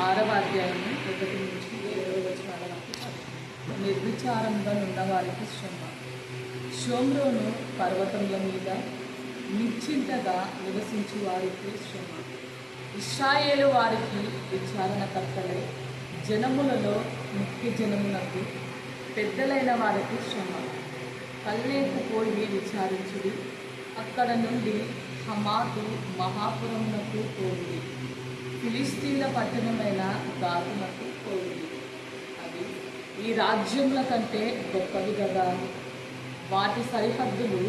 6వ అధ్యాయము 1 నుంచి 7వ వచనాల వరకు చదువుకుందాం. నిర్విచారంగా ఉన్న వారికి శ్రమ. షోమ్రోను పర్వతముల మీద నిశ్చింతగా నివసించు వారికి శ్రమ. ఇశ్రాయేలు వారికి విచారణకర్తలై జనములలో ముఖ్య జనములకు పెద్దలైన వారికి శ్రమ. కల్నేకు పోయి విచారించుడి, అక్కడ నుండి హమాతు మహాపురమునకు పోవుడి, ఫిలిస్తీన్ల పట్టణమైన గాతునకు పోవుడి. అవి ఈ రాజ్యముల కంటే గొప్పవి కదా, వాటి సరిహద్దులు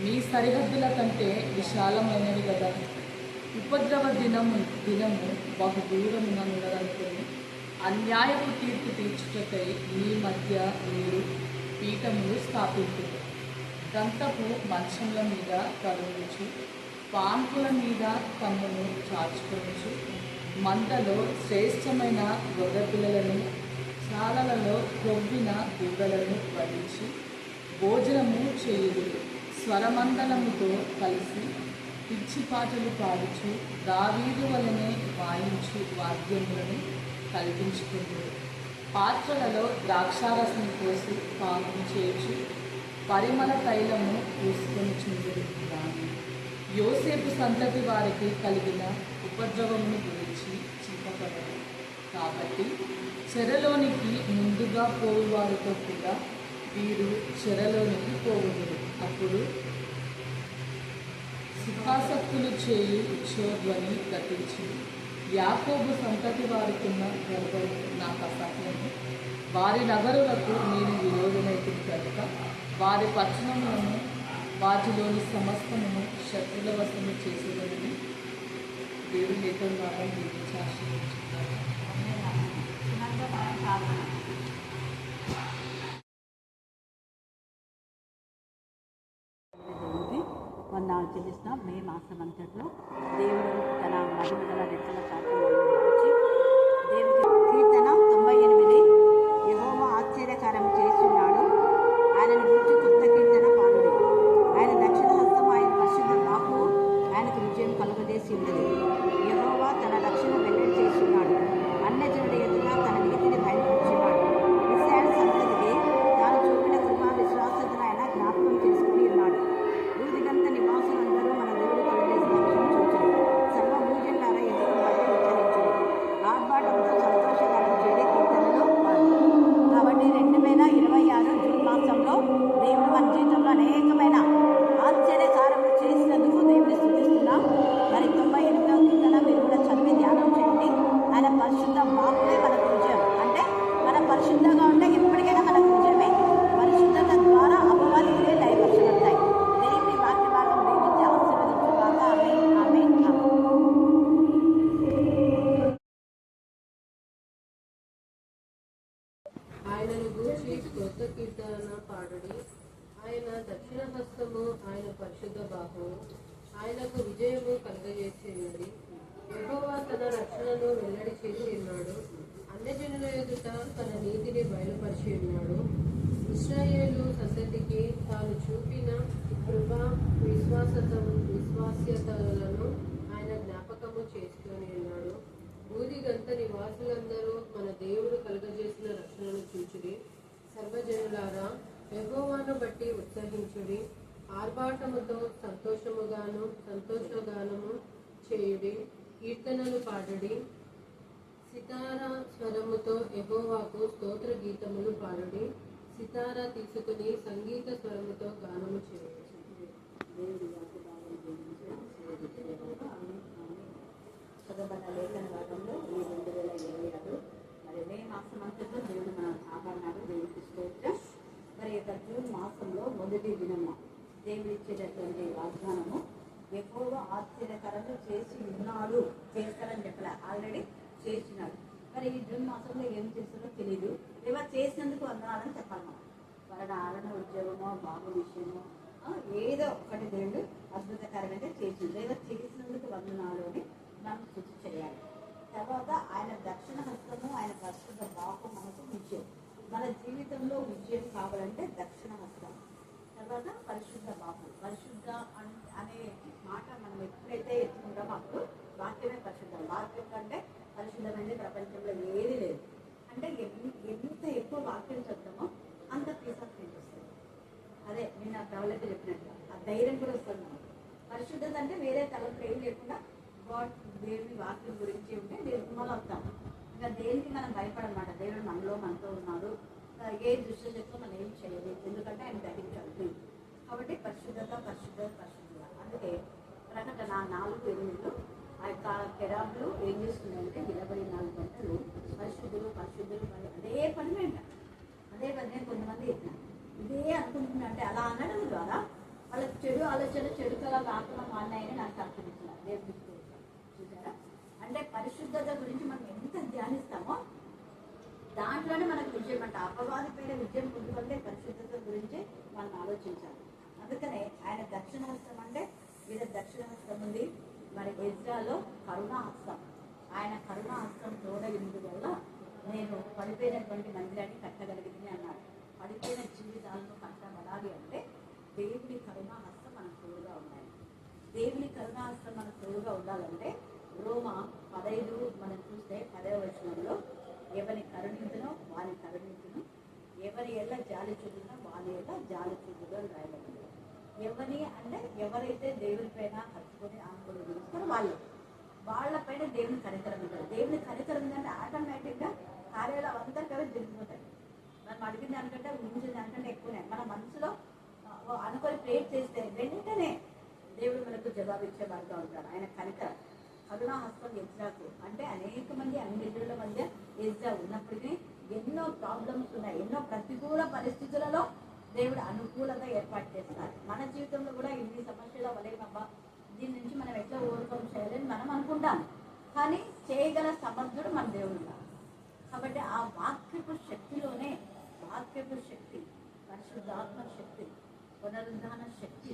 మీ సరిహద్దుల కంటే విశాలమైనవి కదా. ఉపద్రవ దినము బహు దూరముననున్నదనుకుని అన్యాయపు తీర్పు తీర్చుటకై మీ మధ్య మీరు పీఠములు స్థాపించుట, దంతపు మంచముల మీద కరుణించు, పాన్పుల మీద కన్నును చాచుకొనుచు, మందలో శ్రేష్టమైన గొర్రె పిల్లలను, చాలలలో కొవ్విన గుడ్డలను వధించి భోజనము చేయుడు. స్వరమండలముతో కలిసి పిచ్చి పాటలు పాడుచు దావీదు వలనే వాయించు వాద్యములను కల్పించుకుంది. పాత్రలలో ద్రాక్షారసం పోసి పాకం చేర్చి పరిమళ తైలము పూసుకొని చుండుడు. దాన్ని యోసేపు సంతతి వారికి కలిగిన ఉపద్రవమును గురించి చింతపడదు. కాబట్టి చెరలోనికి ముందుగా పోవువారితో కూడా వీరు చెరలోనికి పోవుదురు. అప్పుడు సుఖాసక్తులు చేయు ఉచ్చోధ్వని గతించింది. యాకోబు సంతతి వారికున్న గర్వము నాకు అసహ్యము. వారి నగరులకు నేను విరోధమైతుంది కనుక వారి పట్టణములను వాటిలోని సమస్తమును శత్రుల వశము చేసేదని దేవుని లేఖన ద్వారా దీవించి ఆశీర్వదించుతారు. వందనాలు చెల్లిస్తున్నాం. మే మాసం అంతట్లో దేవుడు తన మహిమ గల రెక్కల చాటును ఉంచి దేవుడి కీర్తన 98. యెహోవా ఆశ్చర్యకారం చేస్తున్నాడు, ఆయనను గురించి కొత్త కీర్తన పాడుడి. ఆయన దక్షిణ హస్తం, ఆయన పరిశుద్ధ బాహు ఆయనకు విజయం కలుగజేసి ఉన్నది. యెహోవా తన రక్షణ వెల్లడి చేస్తున్నాడు, అన్యజనుల ఎదుట తన నీతిని బయలుపరుచున్నాడు. ఇశ్రాయేలు సంతతికి తాను చూపిన కృపా విశ్వాసతను ఆయన జ్ఞాపకం చేసుకుని ఉన్నాడు. భూదిగంత నివాసులందరూ మన దేవుడు కలుగజేసిన విషయం చూచుడు. సర్వభూజనులారా ఎదురు మధ్య ఉచ్చరించుడు, ఆర్భాటంతో సంతోషగానం చేయడే కీర్తనలు పాడు. కాబట్టి 2026 జూన్ మాసంలో దేవుడు మన జీవితంలో అనేకమైన ఆశ్చర్యకారములు చేసినందుకు దేవుని స్తుతిస్తున్నాం. మరి 98వ కీర్తన మీరు కూడా చదివి ధ్యానం చేయండి. ఆయన పరిశుద్ధ బాపులే మనకు విజయం. అంటే మన పరిశుద్ధంగా ఉంటే ఎప్పటికైనా మనకు విజయమే. పరిశుద్ధత ద్వారా అపవాదికులే లయపరచబడతాయి. దేవుని వాక్య భాగం దీవించి ఆశీర్వదించుగాక. ఆమేన్, ఆమేన్, ఆమేన్. ఆయనను గూర్చి కొత్త కీర్తన పాడుడి. ఆయన దక్షిణ హస్తము, ఆయన పరిశుద్ధ బాహువు ఆయనకు విజయము కలుగజేసి ఉన్నది. యెహోవా తన రక్షణను వెల్లడి చేసి ఉన్నాడు, అన్యజనుల ఎదుట తన నీతిని బయలుపరిచి ఉన్నాడు. ఇశ్రాయేలు సంతతికి తాను చూపిన కృప విశ్వాస్యతలను ఆయన జ్ఞాపకము చేసుకొని ఉన్నాడు. భూదిగంత నివాసులందరూ మన దేవుడు కలుగజేసిన రక్షణను చూచుడి. సర్వజనులారా యెహోవాను బట్టి ఉత్సహించుడి, ఆర్భాటముతో సంతోషగానము చేయుడి, కీర్తనలు పాడుడి. సితారా స్వరముతో యెహోవాకు స్తోత్ర గీతములు పాడుడి. సితారా తీసుకుని సంగీత స్వరముతో గానము చేయుడి. దేవుడి వాక్య భాగం దీవించి ఆశీర్వదించుగాక. ఆమేన్, ఆమేన్. చదవబడ్డ లేఖన భాగంలో ఈ 2026 మరి మే మాసం అంతట్లో దేవుడు మనం కాపాడినాడు. దేవుడికి స్తోత్రం. మరి యొక్క జూన్ మాసంలో మొదటి దినము దేవుడు ఇచ్చేటటువంటి వాగ్దానము, యెహోవా ఆశ్చర్యకరంగా చేసి ఉన్నాడు. చేస్తారని చెప్పలే, ఆల్రెడీ చేసినాడు. మరి ఈ జూన్ మాసంలో ఏం చేస్తారో తెలియదు. ఎవరు చేసినందుకు వందనాలని చెప్పాలి. మనం వాళ్ళ ఆలన ఉద్యోగమో బాబు విషయమో ఏదో ఒకటి దేవుడు అద్భుతకరమైతే చేసింది. ఎవరు చేసినందుకు వందనాలు అని మనం శుద్ధి చేయాలి. తర్వాత ఆయన దక్షిణ హస్తము, ఆయన పరిశుద్ధ బాహు మనకు విజయం. మన జీవితంలో విజయం కావాలంటే దక్షిణ హస్తం, తర్వాత పరిశుద్ధ బాహు. పరిశుద్ధ అనే మాట మనం ఎప్పుడైతే ఎత్తుకుంటామో అప్పుడు వాక్యమే పరిశుద్ధం. ప్రపంచంలో ఏది లేదు. అంటే ఎంత ఎక్కువ వాక్యం చదువుతామో అంత పీస్ ఆఫ్ మైండ్ వస్తుంది. అదే నేను నా ప్రవలకి చెప్పినట్టు ఆ ధైర్యం కూడా వస్తుంది మనకు. పరిశుద్ధత అంటే వేరే తలపు ఏం లేకుండా గాడ్ దేవుని వాక్యం గురించి ఉంటే నిర్మూలం అవుతాం. ఇంకా దేనికి మనం భయపడమాట. దేవుడు మనతో ఉన్నాడు. ఏ దుష్టశక్తిలో మనం ఏం చేయలేదు, ఎందుకంటే ఆయన గ్రహించాలి. కాబట్టి పరిశుద్ధత పరిశుద్ధత పరిశుద్ధత. అందుకే ప్రకటన 4:8 ఆ యొక్క కెరాబులు ఏం చేస్తున్నాయంటే 24 గంటలు పరిశుద్ధులు పరిశుద్ధులు అదే పని వెంట అదే పని. కొంతమంది ఇదే అనుకుంటున్నా అంటే అలా అనడం ద్వారా వాళ్ళకి చెడు ఆలోచన చెడు కళ రాకుండా మాన్నాయని నాకు అర్థమిస్తున్నారు. దేవుడు చూసారా? అంటే పరిశుద్ధత గురించి మనం ఎంత ధ్యానిస్తామో దాంట్లోనే మనకు విజయం అంట. అపవాది పైన విజయం పొందుకుంటే పరిశుద్ధత గురించి మనం ఆలోచించాలి. అందుకనే ఆయన దక్షిణహస్తం అంటే మీద దక్షిణహస్తం ఉంది. మరి ఎజ్రాలో కరుణాహస్తం, ఆయన కరుణాహస్తం తోడగింది వల్ల నేను పడిపోయినటువంటి మందిరాన్ని కట్టగలిగింది అన్నాడు. పడిపోయిన జీవితాలను కట్టబడాలి అంటే దేవుని కరుణాహస్తం మనకు తోడుగా ఉండాలి. దేవుని కరుణాహస్తం మనకు తోడుగా ఉండాలంటే రోమా 15 మనం చూస్తే 10వ వచనంలో ఎవరిని కరుణించునో వాని కరుణించును, ఎవరి ఎల్ల జాలి చూపునో వాని ఎల్ల జాలి చూపును అని రాయబడింది. ఎవరిని అంటే ఎవరైతే దేవుని పైన హత్తుకొని ఆనుకొని గురుస్తారో వాళ్ళ పైన దేవుని కనికరం ఉంటుంది. దేవుని కనికరం ఉందంటే ఆటోమేటిక్గా కార్యాలు అందరికీ జరిగిపోతాయి. మనం అడిగిన దానికంటే ఊహించిన దానికంటే ఎక్కువనే మన మనసులో అనుకొని ప్రేర్ చేస్తే వెంటనే దేవుడు మనకు జవాబు ఇచ్చేవాడుగా ఉంటాడు. ఆయన కనికరం కరుణాహస్తం ఎజ్రాకు అంటే అనేక మంది అన్నిల మధ్య ఎజ్రా ఉన్నప్పటికీ ఎన్నో ప్రాబ్లమ్స్ ఉన్నాయి. ఎన్నో ప్రతికూల పరిస్థితులలో దేవుడు అనుకూలత ఏర్పాటు చేస్తున్నారు. మన జీవితంలో కూడా ఇన్ని సమస్యలు అవ్వలేమబ్బా, దీని నుంచి మనం ఎట్లా ఓవర్కమ్ చేయాలని మనం అనుకుంటాం. కానీ చేయగల సమర్థుడు మన దేవుడు. కాబట్టి ఆ వాక్యపు శక్తిలోనే వాక్యపు శక్తి, పరిశుద్ధాత్మ శక్తి, పునరుద్ధాన శక్తి,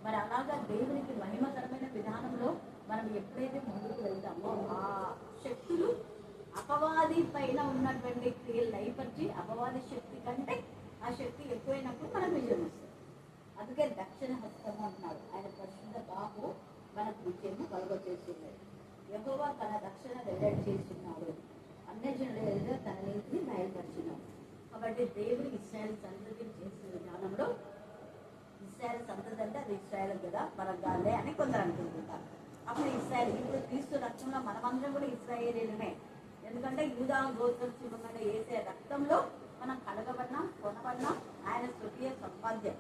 మరి అలాగా దేవునికి మహిమకరమైన విధానంలో మనం ఎప్పుడైతే ముందుకు వెళ్తామో ఆ శక్తులు అపవాది పైన ఉన్నటువంటి క్రియలు లైపరిచి అపవాది శక్తి కంటే ఆ శక్తి ఎక్కువైనప్పుడు మనం విజయం వస్తుంది. అందుకే దక్షిణ హస్తము అంటున్నాడు. ఆయన పరిశుద్ధ బాహు మనకు విజయము కలుగచేస్తున్నాడు. యెహోవా తన దక్షిణ వెల్లడి చేస్తున్నాడు, అన్యజనుల తన నీతిని బయలుపరిచినాడు. కాబట్టి దేవుడు ఇశ్రాయేలు సంతతిని చేసిన విధానంలో ఇశ్రాయేలు సంతతి అంటే అది ఇశ్రాయేలు కదా పరగాలే అని కొందరు అనుకుంటుంటారు. అప్పుడు ఇశ్రాయేల్ ఇప్పుడు క్రీస్తు రక్తంలో మనమందరం కూడా ఇశ్రాయేలీలమే. ఎందుకంటే యూదా గోత్రం సింహంగా వేసే రక్తంలో మనం కడగబడినాం, కొనబడినాం. ఆయన స్వకీయ సంపాద్యం.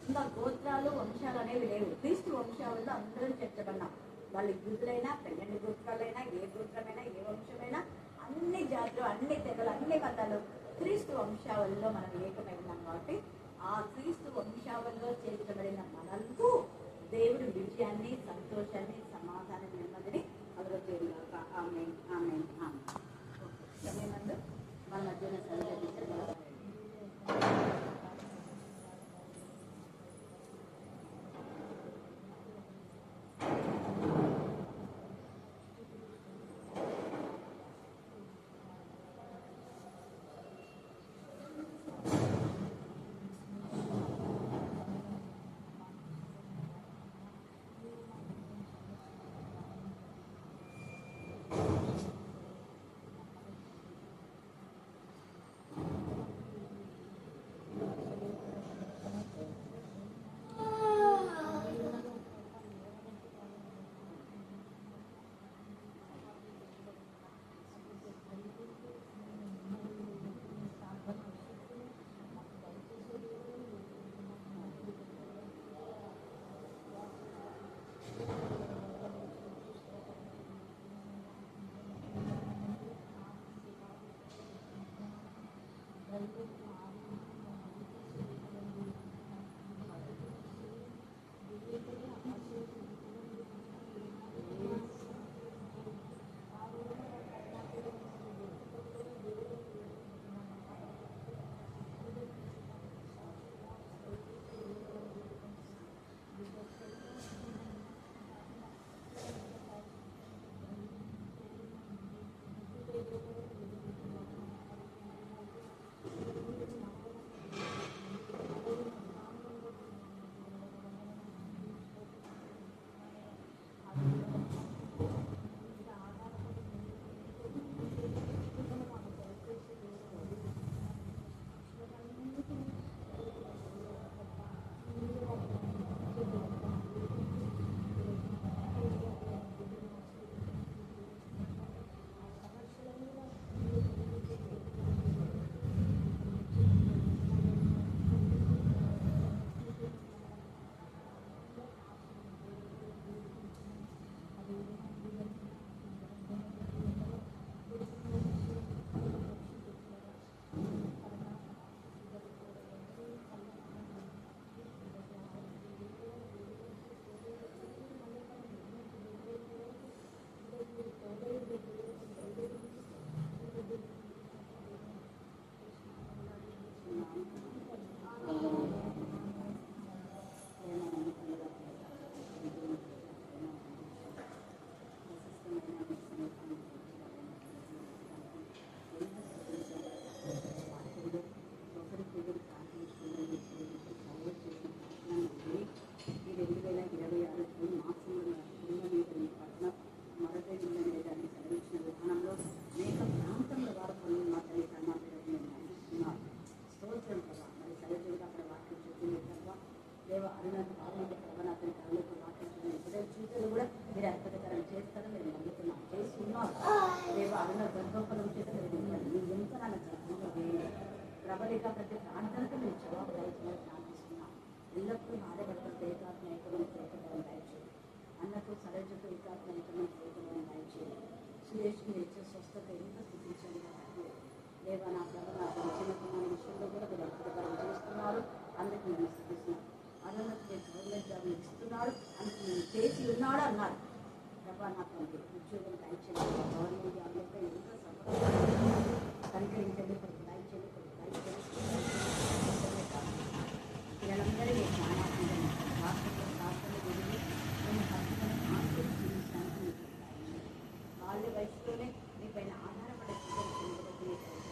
ఇంకా గోత్రాలు వంశాలు అనేవి లేవు. క్రీస్తు వంశాలలో అందరం చేర్చబడినాం. వాళ్ళు యూదులైనా 12 గోత్రాలైనా ఏ గోత్రమైనా ఏ వంశమైనా అన్ని జాతులు అన్ని తెగలు అన్ని మతాలు క్రీస్తు వంశావళిలో మనం ఏకమైనాం. కాబట్టి ఆ క్రీస్తు వంశావళిలో చేర్చబడిన మనకు దేవుడు విజయాన్ని, సంతోషాన్ని, సమాధానం, నెమ్మదిని కలుగజేయుగాక. ఆమేన్, ఆమేన్, ఆమేన్. సమయమందు మన మధ్యన సంచరించగలరు. అడిగా ప్రతి ప్రార్థనకు మీరు జవాబు దయచేయాలని ప్రార్థిస్తున్నాం. ఎల్లప్పుడూ భార్యభర్తలు ఏకాత్మ ఐక్యమైన సేవకులను దయచేయండి. అన్నకు సరజకు ఏకాత్మ ఐక్యమైన సేవకులను దయచేయండి. సురేష్ మీరు ఇచ్చే స్వస్థత ఎంత స్థితించండి కాబట్టి దేవా నా ప్రభు నా చిన్న కుమారి విషయంలో కూడా మీరు అద్భుతకరం చేస్తున్నారు. అందుకు నేను స్థితిస్తున్నాను. అరుణకు మీరు గవర్నమెంట్ జాబ్ ఇస్తున్నాడు, అందుకు నేను చేసి ఉన్నాడు అన్నాడు. ప్రభా నా తండ్రి ఉద్యోగం దయచేయండి. గవర్నమెంట్ జాబ్ యొక్క ఎంత కనికరించండి, కొడుకు దయచేయండి, కొడుకు దయచేయండి. పిల్లలందరినీ జ్ఞానాత్మకంగా రాష్ట్రంలో శాస్త్రంలో ఎదిగి నేను భక్తులను ఆశ్రయం జీవించడానికి మీకు దయచేయండి. వాళ్ళ వయసులోనే మీ పైన ఆధారపడే లేదా కనికరించండి,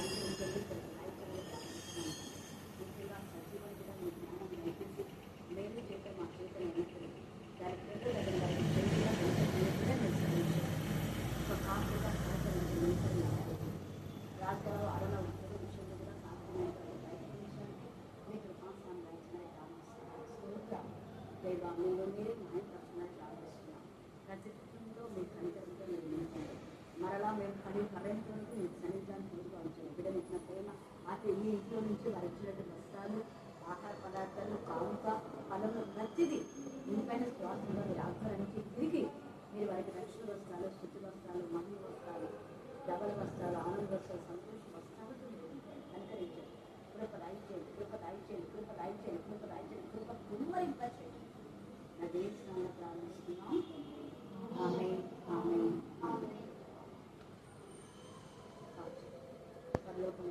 కొడుకు దయచేయండి ప్రార్థిస్తున్నాను. ముఖ్యంగా సజీవం కూడా మీ జ్ఞానం నేర్పించి మేలు చేత మా చేతను ఉన్నప్పుడు దాని ప్రజల దగ్గర చేతిగా కూడా నిర్ణయించారు. ఒక కాపుగా సహకరించి నిలిపడి రాజారావు అరణ ఉద్యోగ విషయంలో కూడా సాధ్యమైన ప్రయత్నించడానికి మీ కృపాసాన్ని దయచేయమని ప్రార్థిస్తున్నాను. దేవా మీరు మీరే న్యాయం పరచమని ప్రార్థిస్తున్నాం. ప్రతి కుటుంబంలో మీ కనికరంతో మీరు నిలిపండి. మరలా మేము కరెంట్తో మీ సన్నిధాన్ని పూర్తిగా ఉంచండి. బిడ్డనిచ్చిన ప్రేమ అయితే ఈ ఇంట్లో నుంచి వారు ఇచ్చినట్టు వస్త్రాలు, ఆహార పదార్థాలు, కానుక, పనులు ప్రతిదీ ఇంపైన శ్వాసంగా మీరు ఆగ్రహించి తిరిగి మీరు వారికి రక్షణ వస్త్రాలు, శుద్ధి వస్త్రాలు, మహిళ వస్త్రాలు, డబల వస్త్రాలు, ఆనంద వస్త్రాలు, సంతోష వస్త్రాలతో మీరు కనికరించండి. కృప దయచేయండి, కృప దయచేయండి, కృప దయచేయండి, కృప దయచేయండి, కృప కుమ్మరింప చేయండి. నా దేశాన్ని ప్రారంభిస్తున్నాం. ఆమేన్, ఆమేన్, ఆమేన్. పరలోకం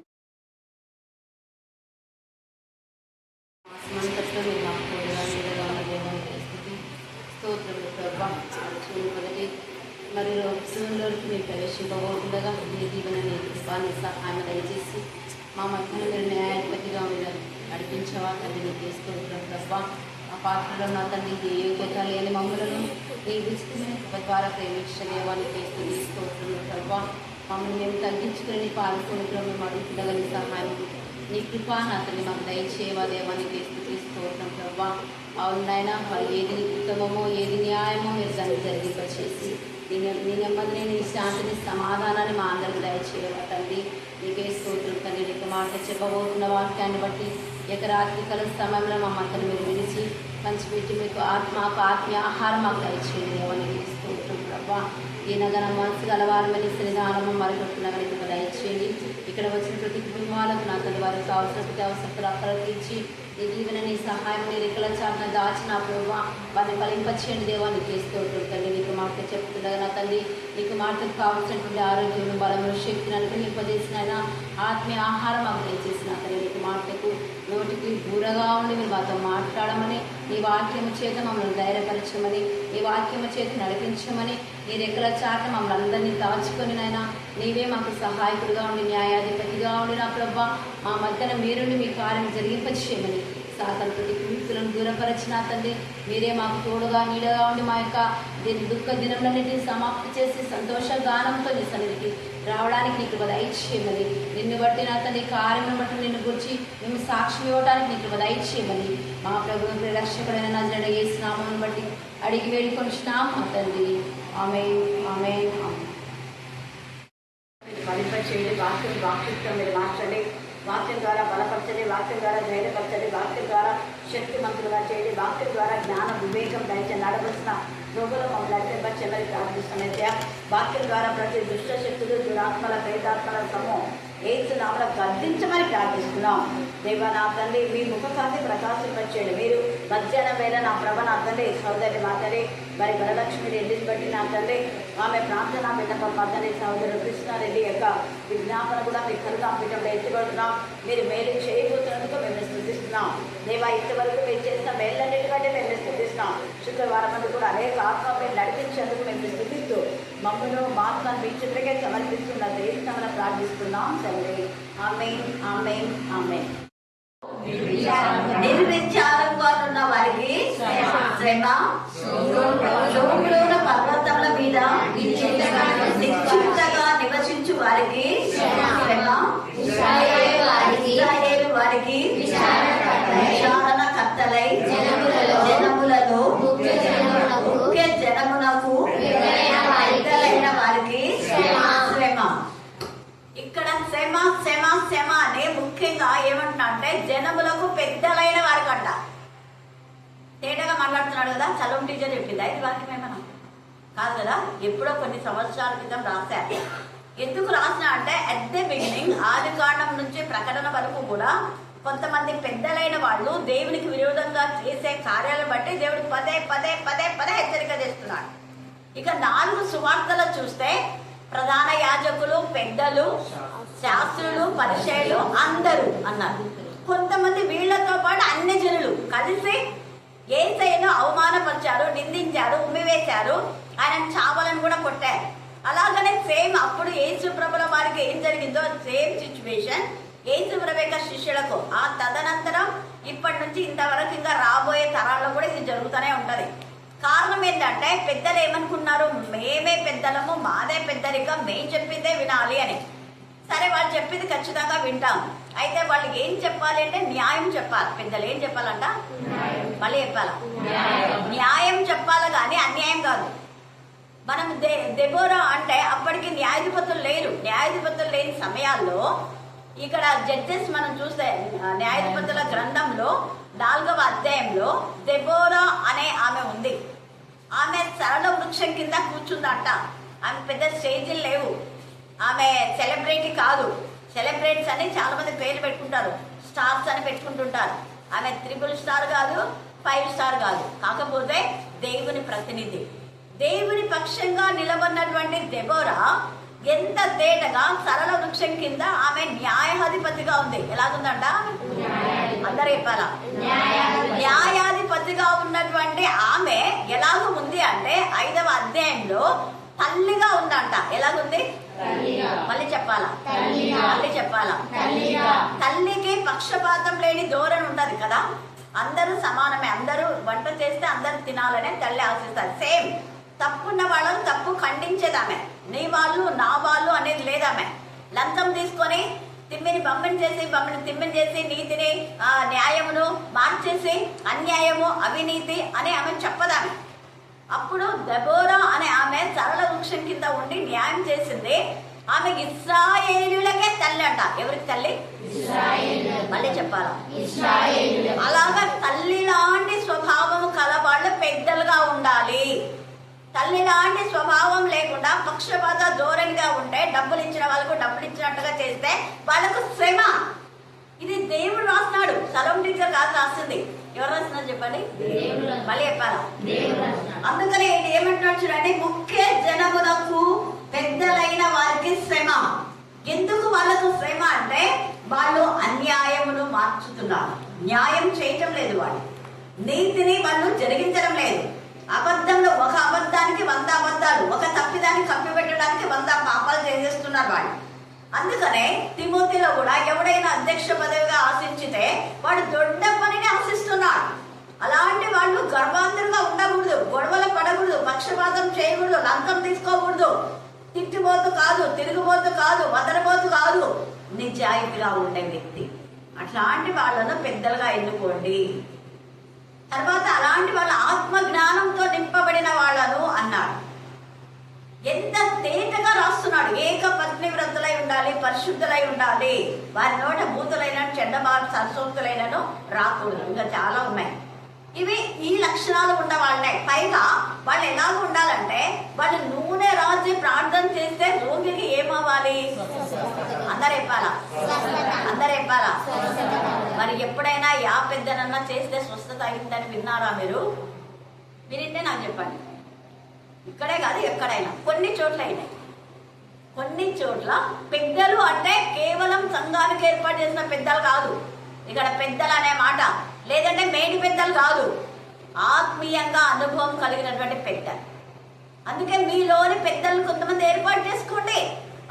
ఆస్మానంతట్లో మీరు మాకు తోడుగా నీడగా ఉన్న దేవానికి స్తుతి స్తోత్రములు ప్రభా. మొదటి మరి రోజుల్లోకి మీరు ప్రవేశింపబోతుండగా మీ దీవెన నీ కృపాన్ని సహాయం దయచేసి మా మధ్యలో మీరు న్యాయాధిపతిగా మీరు నడిపించవా తండ్రి నీకు స్తోత్రం ప్రభా. ఆ పాత్రలో నా తండ్రి ఏ యోగ్యత లేని మమ్మలను నీ విస్తృతమైన కృప ద్వారా ప్రేమించిన దేవానికి స్తుతి స్తోత్రములు ప్రభా. మమ్మల్ని మేము తగ్గించుకుని నీ పాలకుడిలో మేము అడుగుతుండగా నీ సహాయం నీ కృప నా తల్లి మాకు దయచేవా దేవానికి స్తుతి స్తోత్రం ప్రభా. అవునైనా మరి ఏది ఉత్తమమో ఏది న్యాయమో మీరు దాన్ని జరిగింపచేసి నీ నెమ్మదిని నీ శాంతిని సమాధానాన్ని మా అందరికి దయచేయాలి తండ్రి. నీకే స్తోత్రం తండ్రి. నీకు మాట చెప్పబోతున్న వాక్యాన్ని బట్టి రాత్రికాల సమయంలో మా మధ్యను మీరు విడిచి పంచిపెట్టి మీకు ఆత్మీయ ఆహారం మాకు దయచేయండి దేవానికి స్తోత్రం ప్రభా. ఈ నగర మనసు గలవారమని సన్నిధానము మరికొట్టున్నాగా నీకు దయచేయండి. ఇక్కడ వచ్చిన ప్రతి కుటుంబాలకు నా తల్లి వారికి కావాల్సిన ప్రతి అవసరతలు అక్కడ తీర్చి నీ దీవెన నీ సహాయం నీ రెక్కల చాటున దాచిన ప్రభావ వారిని ఫలింపచేయండి దేవానికి స్తోత్రం తండ్రి. నీకు మాట చెప్తుండగా నా తల్లి నీకు మాటకు కావాల్సినటువంటి ఆరోగ్యం బలమును శక్తిని అనుగ్రహింపజేసిన ఆత్మీయ ఆహారం మాకు దయచేసిన తల్లి. నీకు మాటకు నోటికి బూరగా ఉండి మీరు మాతో మాట్లాడమని నీ వాక్యము చేత మమ్మల్ని ధైర్యపరచమని నీ వాక్యము చేత నడిపించమని నీ రెక్కల చాట మమ్మల్ని అందరినీ దాచుకొని నాయన నీవే మాకు సహాయకుడిగా ఉండి న్యాయాధిపతిగా ఉండి నా ప్రభా మా మధ్యన మీరుండి మీ కార్యం జరిగింపచేయమని సాతాను ప్రతి కుయుక్తులను దూరపరచిన తండ్రి మీరే మాకు తోడుగా నీడగా ఉండి మా యొక్క దుఃఖ దినములన్నిటిని సమాప్తి చేసి సంతోష గానంతో నీ సన్నిధికి రావడానికి నీకు దయచేయమని నిన్ను బట్టి నా తండ్రి కార్యమును బట్టి నిన్ను గురించి మేము సాక్ష్యం ఇవ్వడానికి నీకు దయచేయమని మా ప్రభువు ప్రియరక్షకుడైన నజరేయుడైన యేసు నామమును బట్టి అడిగి వేడుకొనిచున్నాం మా తండ్రి. ఆమేన్, ఆమేన్, ఆమేన్. ఫలింపచేయండి. వాక్యం మీరు మార్చండి. వాక్యం ద్వారా బలపరచండి, వాక్యం ద్వారా ధైర్యపరచండి, వాక్యం ద్వారా శక్తిమంతులుగా చేయండి, వాక్యం ద్వారా జ్ఞాన వివేకం దయచేసి నడవలసిన రోగులు మమ్మల్ని నడిపించమని ప్రార్థిస్తున్నట్టే వాక్యం ద్వారా ప్రతి దుష్ట శక్తులు దురాత్మల ప్రేతాత్మల సమూహం ఏసు నామములో గద్దించమని ప్రార్థిస్తున్నాం. దేవా నా తండ్రి మీ ముఖకాంతి ప్రకాశింపచేయండి. మీరు మధ్యాహ్నం వేళ నా ప్రభ నా తండ్రి సహోదరి మా తండ్రి మరి వరలక్ష్మి రెడ్డిని బట్టి నా తండ్రి ఆమె ప్రార్థన విన్నపం మా తండ్రి సహోదరు కృష్ణారెడ్డి యొక్క విజ్ఞాపన కూడా మీ కరుణాపీఠంలో ఎత్తిపడుతున్నాం. మీరు మేలు చేయబోతున్నందుకు మేము స్థుతిస్తున్నాం. దేవా ఇంతవరకు మీరు చేసిన మేళ్ళన్నిటికంటే మేము స్థుతిస్తున్నాం. శుక్రవారం అందు కూడా అనేక ఆత్మపై నడిపించేందుకు మేము స్థుతిస్తూ మమ్మల్ని మాత్రం మీ చుట్టకే సమర్పిస్తున్న దేశంలో ప్రార్థిస్తున్నాం తండ్రి. ఆమేన్, ఆమేన్, ఆమేన్. నిర్విచారంగా ఉన్న వారికి శ్రమ, శోభలోన పర్వతముల మీద నిశ్చింతగా నివసించు వారికి శ్రమ, ఇశ్రాయేలు వారికి విచారణ కర్తలై జనములలో ముఖ్య జనమునకు పెద్దలైన వారికి శ్రమ. ఇక్కడ శ్రమ శ్రమ మాట్లాడుతున్నాడు కదా, చలం టీచర్ చెప్పిందా ఇది వాక్యం ఏమన్నా? కాదు కదా, ఎప్పుడో కొన్ని సంవత్సరాల క్రితం రాశారు. ఎందుకు రాసిన అంటే అట్ ద బిగినింగ్ ఆదికాండం నుంచి ప్రకటన వరకు కూడా కొంతమంది పెద్దలైన వాళ్ళు దేవునికి విరోధంగా చేసే కార్యాలను బట్టి దేవుడు పదే పదే పదే పదే హెచ్చరిక చేస్తున్నాడు. ఇక 4 సువార్తలు చూస్తే ప్రధాన యాజకులు, పెద్దలు, శాస్త్రులు, పరిచయులు అందరూ అన్నారు. కొంతమంది వీళ్లతో పాటు అన్ని జనులు కలిసి యేసయ్యను అవమానపరిచారు, నిందించారు, ఉమ్మివేశారు, ఆయన చావాలని కూడా కొట్టారు. అలాగనే సేమ్ అప్పుడు యేసు ప్రభుల వారికి ఏం జరిగిందో సేమ్ సిచ్యువేషన్ యేసు ప్రభు యొక్క శిష్యులకు ఆ తదనంతరం ఇప్పటి నుంచి ఇంతవరకు ఇంకా రాబోయే తరాల్లో కూడా ఇది జరుగుతూనే ఉంటది. కారణం ఏంటంటే పెద్దలు ఏమనుకున్నారు, మేమే పెద్దలము, మాదే పెద్దరికం, మేము చెప్పిందే వినాలి అని. సరే వాళ్ళు చెప్పింది ఖచ్చితంగా వింటాం. అయితే వాళ్ళు ఏం చెప్పాలి అంటే న్యాయం చెప్పాలి. పెద్దలు ఏం చెప్పాలంట, మళ్ళీ చెప్పాలా, న్యాయం చెప్పాలి కానీ అన్యాయం కాదు. మనం దెబోరా అంటే అప్పటికి న్యాయాధిపతులు లేరు. న్యాయాధిపతులు లేని సమయాల్లో ఇక్కడ జడ్జెస్ మనం చూస్తే న్యాయాధిపతుల గ్రంథంలో 4వ అధ్యాయంలో దెబోరా అనే ఆమె ఉంది. ఆమె సరళ వృక్షం కింద కూర్చుందంట. ఆమె పెద్ద స్టేజీలు లేవు, ఆమె సెలబ్రిటీ కాదు. సెలబ్రిటీస్ అని చాలా మంది పేర్లు పెట్టుకుంటారు, స్టార్స్ అని పెట్టుకుంటుంటారు. ఆమె 3 స్టార్ కాదు, 5 స్టార్ కాదు, కాకపోతే దేవుని ప్రతినిధి. దేవుని పక్షంగా నిలబడినటువంటి దెబోరా ఎంత తేటగా సరళ వృక్షం కింద ఆమె న్యాయాధిపతిగా ఉంది. ఎలాగుందంట, అందరూ చెప్పాలా, న్యాయాధిపతిగా ఉన్నటువంటి ఆమె ఎలాగ ఉంది అంటే 5వ అధ్యాయంలో తల్లిగా ఉందంట. ఎలాగుంది, మళ్ళీ చెప్పాలా, మళ్ళీ చెప్పాలా, తల్లికి పక్షపాతం లేని ధోరణి ఉంటది కదా. అందరూ సమానమే, అందరూ వంట చేస్తే అందరూ తినాలనే తల్లి ఆశిస్తారు. సేమ్ తప్పున్న వాళ్ళని తప్పు ఖండించేది ఆమె. నీ వాళ్ళు నా వాళ్ళు అనేది లేదామె. లంచం తీసుకొని తిమ్మిని బొమ్మని చేసి, బొమ్మని తిమ్మిని చేసి, నీతిని న్యాయమును మార్చేసి అన్యాయము అవినీతి అని ఆమె చెప్పదామె. అప్పుడు దెబోరా అనే ఆమె సరళ వృక్షం కింద ఉండి న్యాయం చేసింది. ఆమె ఇశ్రాయేలులకే తల్లి అంట. ఎవరికి తల్లి? మళ్ళీ చెప్పాలా, అలాగా తల్లి లాంటి స్వభావం కల వాళ్ళు పెద్దలుగా ఉండాలి. తల్లి లాంటి స్వభావం లేకుండా పక్షపాత ధోరణిగా ఉంటే డబ్బులు ఇచ్చిన వాళ్ళకు డబ్బులు ఇచ్చినట్టుగా చేస్తే వాళ్ళకు శ్రమ. ఇది దేవుడు రాస్తున్నాడు, సలం టీచర్ కాదు రాస్తుంది. ఎవరు రాస్తున్నారు చెప్పండి, మళ్ళీ చెప్పాలా. అందుకని ఏమంటున్నాడు చూడండి, ముఖ్య జనములకు పెద్దలైన వారికి శ్రమ. ఎందుకు వాళ్ళకు శ్రమ అంటే వాళ్ళు అన్యాయమును మార్చుతున్నారు, న్యాయం చేయటం లేదు, వాళ్ళు నీతిని వాళ్ళు జరిగించడం లేదు. అబద్ధంలో ఒక అబద్ధానికి 100 అబద్ధాలు, ఒక తప్పిదాన్ని కప్పిపెట్టడానికి 100 పాపాలు చేసేస్తున్నారు వాళ్ళు. అందుకనే తిమోతిలో కూడా ఎవడైనా అధ్యక్ష పదవిగా ఆశించితే వాడు దొడ్డ పనిని ఆశిస్తున్నాడు. అలాంటి వాళ్ళు గర్భాంతరంగా ఉండకూడదు, గొడవలు పడకూడదు, పక్షపాతం చేయకూడదు, లంచం తీసుకోకూడదు, తిట్టిపోతు కాదు, తిరుగుబోతు కాదు, వదలబోతు కాదు, నిజాయితీగా ఉండే వ్యక్తి. అట్లాంటి వాళ్ళను పెద్దలుగా ఎన్నుకోండి. తర్వాత అలాంటి వాళ్ళ ఆత్మ జ్ఞానంతో నింపబడిన వాళ్ళను అన్నాడు. ఎంత తేటగా రాస్తున్నాడు. ఏక పత్ని వ్రతులై ఉండాలి, పరిశుద్ధులై ఉండాలి, వారి నోట భూతులైన చెడ్డబాటు సరసోక్తులైనను రాకూడదు. ఇంకా చాలా ఉన్నాయి. ఇవి ఈ లక్షణాలు ఉన్న వాళ్ళే. పైగా వాళ్ళు ఎలాగ ఉండాలంటే వాళ్ళు నూనె రాసి ప్రార్థన చేస్తే రోగికి ఏమవ్వాలి? అందరు చెప్పాలా, అందరు చెప్పాలా. మరి ఎప్పుడైనా యా పెద్దనన్నా చేస్తే స్వస్థత అయిందని విన్నారా మీరు? వినింటే నాకు చెప్పండి. ఇక్కడే కాదు, ఎక్కడైనా కొన్ని చోట్ల అయినాయి. కొన్ని చోట్ల పెద్దలు అంటే కేవలం సంఘానికి ఏర్పాటు చేసిన పెద్దలు కాదు. ఇక్కడ పెద్దలు అనే మాట లేదంటే మేడి పెద్దలు కాదు, ఆత్మీయంగా అనుభవం కలిగినటువంటి పెద్దలు. అందుకే మీలోని పెద్దలు కొంతమంది ఏర్పాటు చేసుకోండి,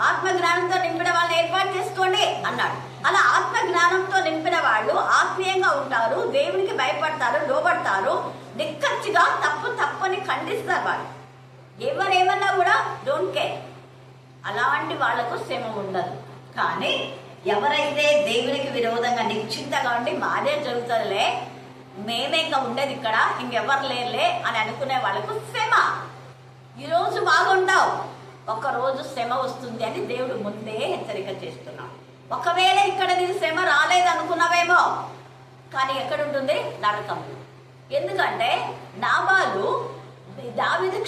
ఆత్మ జ్ఞానంతో నింపిన వాళ్ళని ఏర్పాటు చేసుకోండి అన్నాడు. అలా ఆత్మ జ్ఞానంతో నింపిన వాళ్ళు ఆత్మీయంగా ఉంటారు, దేవునికి భయపడతారు, లోబడతారు, నిక్కచ్చిగా తప్పని ఖండిస్తారు. వాళ్ళు ఎవరేమన్నా కూడా డోంట్ కేర్. అలాంటి వాళ్లకు శ్రమ ఉండదు. కానీ ఎవరైతే దేవునికి విరోధంగా నిశ్చింతగా ఉండి మాదే జరుగుతుందిలే, మేమే ఇంకా ఉండేది ఇక్కడ, ఇంకెవరు లేరులే అని అనుకునే వాళ్ళకు శ్రమ. ఈరోజు బాగుంటావు, ఒక్కరోజు శ్రమ వస్తుంది అని దేవుడు ముందే హెచ్చరిక చేస్తున్నాడు. ఒకవేళ ఇక్కడ నీకు శ్రమ రాలేదు అనుకున్నావేమో, కానీ ఎక్కడుంటుంది? నరకం. ఎందుకంటే నా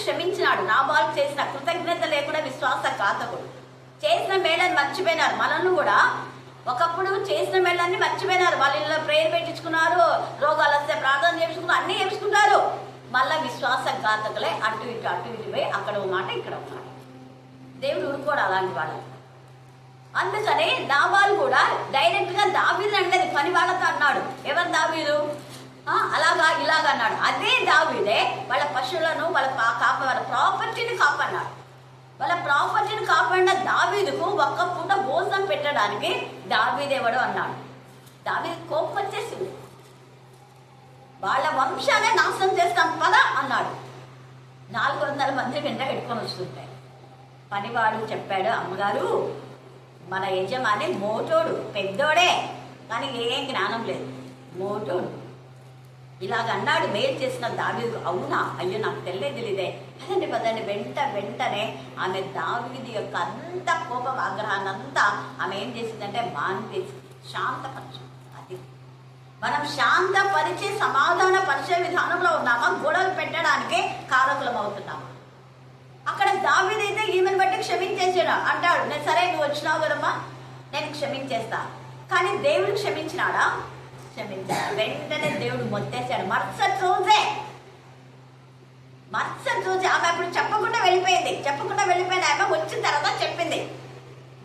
క్షమించినాడు. నాబాలు చేసిన కృతజ్ఞత లేకుండా విశ్వాసఘాతకుడు. చేసిన మేళని మర్చిపోయినారు. మనల్ని కూడా ఒకప్పుడు చేసిన మేళన్ని మర్చిపోయినారు. వాళ్ళ ఇళ్ళలో ప్రేయర్ పెట్టించుకున్నారు, రోగాలు వస్తే ప్రార్థన చేయించుకున్నారు, అన్నీ చేయించుకుంటారు. మళ్ళీ విశ్వాసఘాతకులే అటు ఇటు పోయి అక్కడ ఒక మాట ఇక్కడ ఒక మాట. దేవుడు ఊరుకోడు అలాంటి వాళ్ళు. అందుకని నాబాలు కూడా డైరెక్ట్ గా దావీదు అనేది పని వాళ్ళతో అన్నాడు. ఎవరు దావీదు? అలాగా ఇలాగ అన్నాడు. అదే దావీదే వాళ్ళ పశువులను వాళ్ళ ప్రాపర్టీని కాపాడినాడు. వాళ్ళ ప్రాపర్టీని కాపాడిన దావీదుకు ఒక్క పూట భోజనం పెట్టడానికి దావీదేవాడు అన్నాడు. దావీదు కోపం వచ్చేసింది. వాళ్ళ వంశాన్ని నాశనం చేస్తాం పదా అన్నాడు. 400 మంది వెంట పెట్టుకొని వస్తుంటాయి. పనివాడు చెప్పాడు, అమ్మగారు మన యజమాని మోటోడు, పెద్దోడే, కానీ ఏం జ్ఞానం లేదు, మోటోడు. ఇలాగ అన్నాడు మేలు చేసిన దావీదు. అవునా? అయ్యో నాకు తెలియదే. పదండి వెంటనే ఆమె దావీదు యొక్క అంత కోపం ఆగ్రహాన్ని అంతా ఆమె ఏం చేసిందంటే మాన్పేసి శాంతపరచు. అది మనం శాంతపరిచి సమాధాన పరిచయ విధానంలో ఉన్నామా, గొడవలు పెట్టడానికి కారకులం అవుతున్నామా? అక్కడ దావీదు అయితే ఈమెను బట్టి క్షమించేసాడు అంటాడు. నేను సరే నువ్వు వచ్చినావు కదమ్మా, నేను క్షమించేస్తా. కానీ దేవుడు క్షమించినాడా? క్షమించాడు. వెంటనే దేవుడు మొత్తేశాడు. మరుసటి రోజే ఆమె అప్పుడు చెప్పకుండా వెళ్ళిపోయింది. ఆమె వచ్చిన తర్వాత చెప్పింది,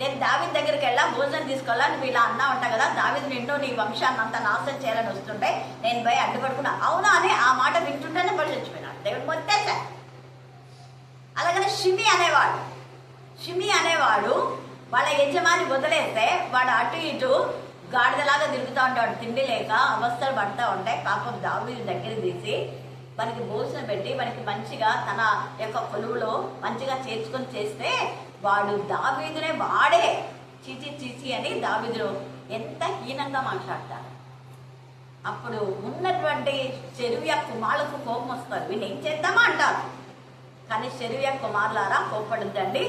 నేను దావీదు దగ్గరికి వెళ్ళా, భోజనం తీసుకోవాలా, నువ్వు ఇలా అన్నా ఉంటా కదా, దావీదు నిన్ను నీ వంశాన్ని అంతా నాశనం చేయాలని వస్తుంటే నేను పోయి అడ్డుపడుకున్నా. అవునా అని ఆ మాట వింటుంటేనే పడి చచ్చిపోయినాడు. దేవుడు మొత్తేశాడు. అలాగనే షిమి అనేవాడు వాళ్ళ యజమాని వదిలేస్తే వాడు అటు ఇటు గాడిదలాగా తిరుగుతూ ఉంటాడు. తిండి లేక అవస్థలు పడుతూ ఉంటాయి. పాపం దావీదు దగ్గర తీసి మనకి భోజనం పెట్టి మనకి మంచిగా తన యొక్క కొలువులో మంచిగా చేర్చుకొని చేస్తే వాడు దావీదునే వాడే చీచి అని దావీదును ఎంత హీనంగా మాట్లాడతాడు. అప్పుడు ఉన్నటువంటి చెరువు కుమారులకు కోపం వస్తారు. వీళ్ళు ఏం చేద్దామా అంటారు. కానీ చెరువు కుమారులారా కోపడుద్దండి,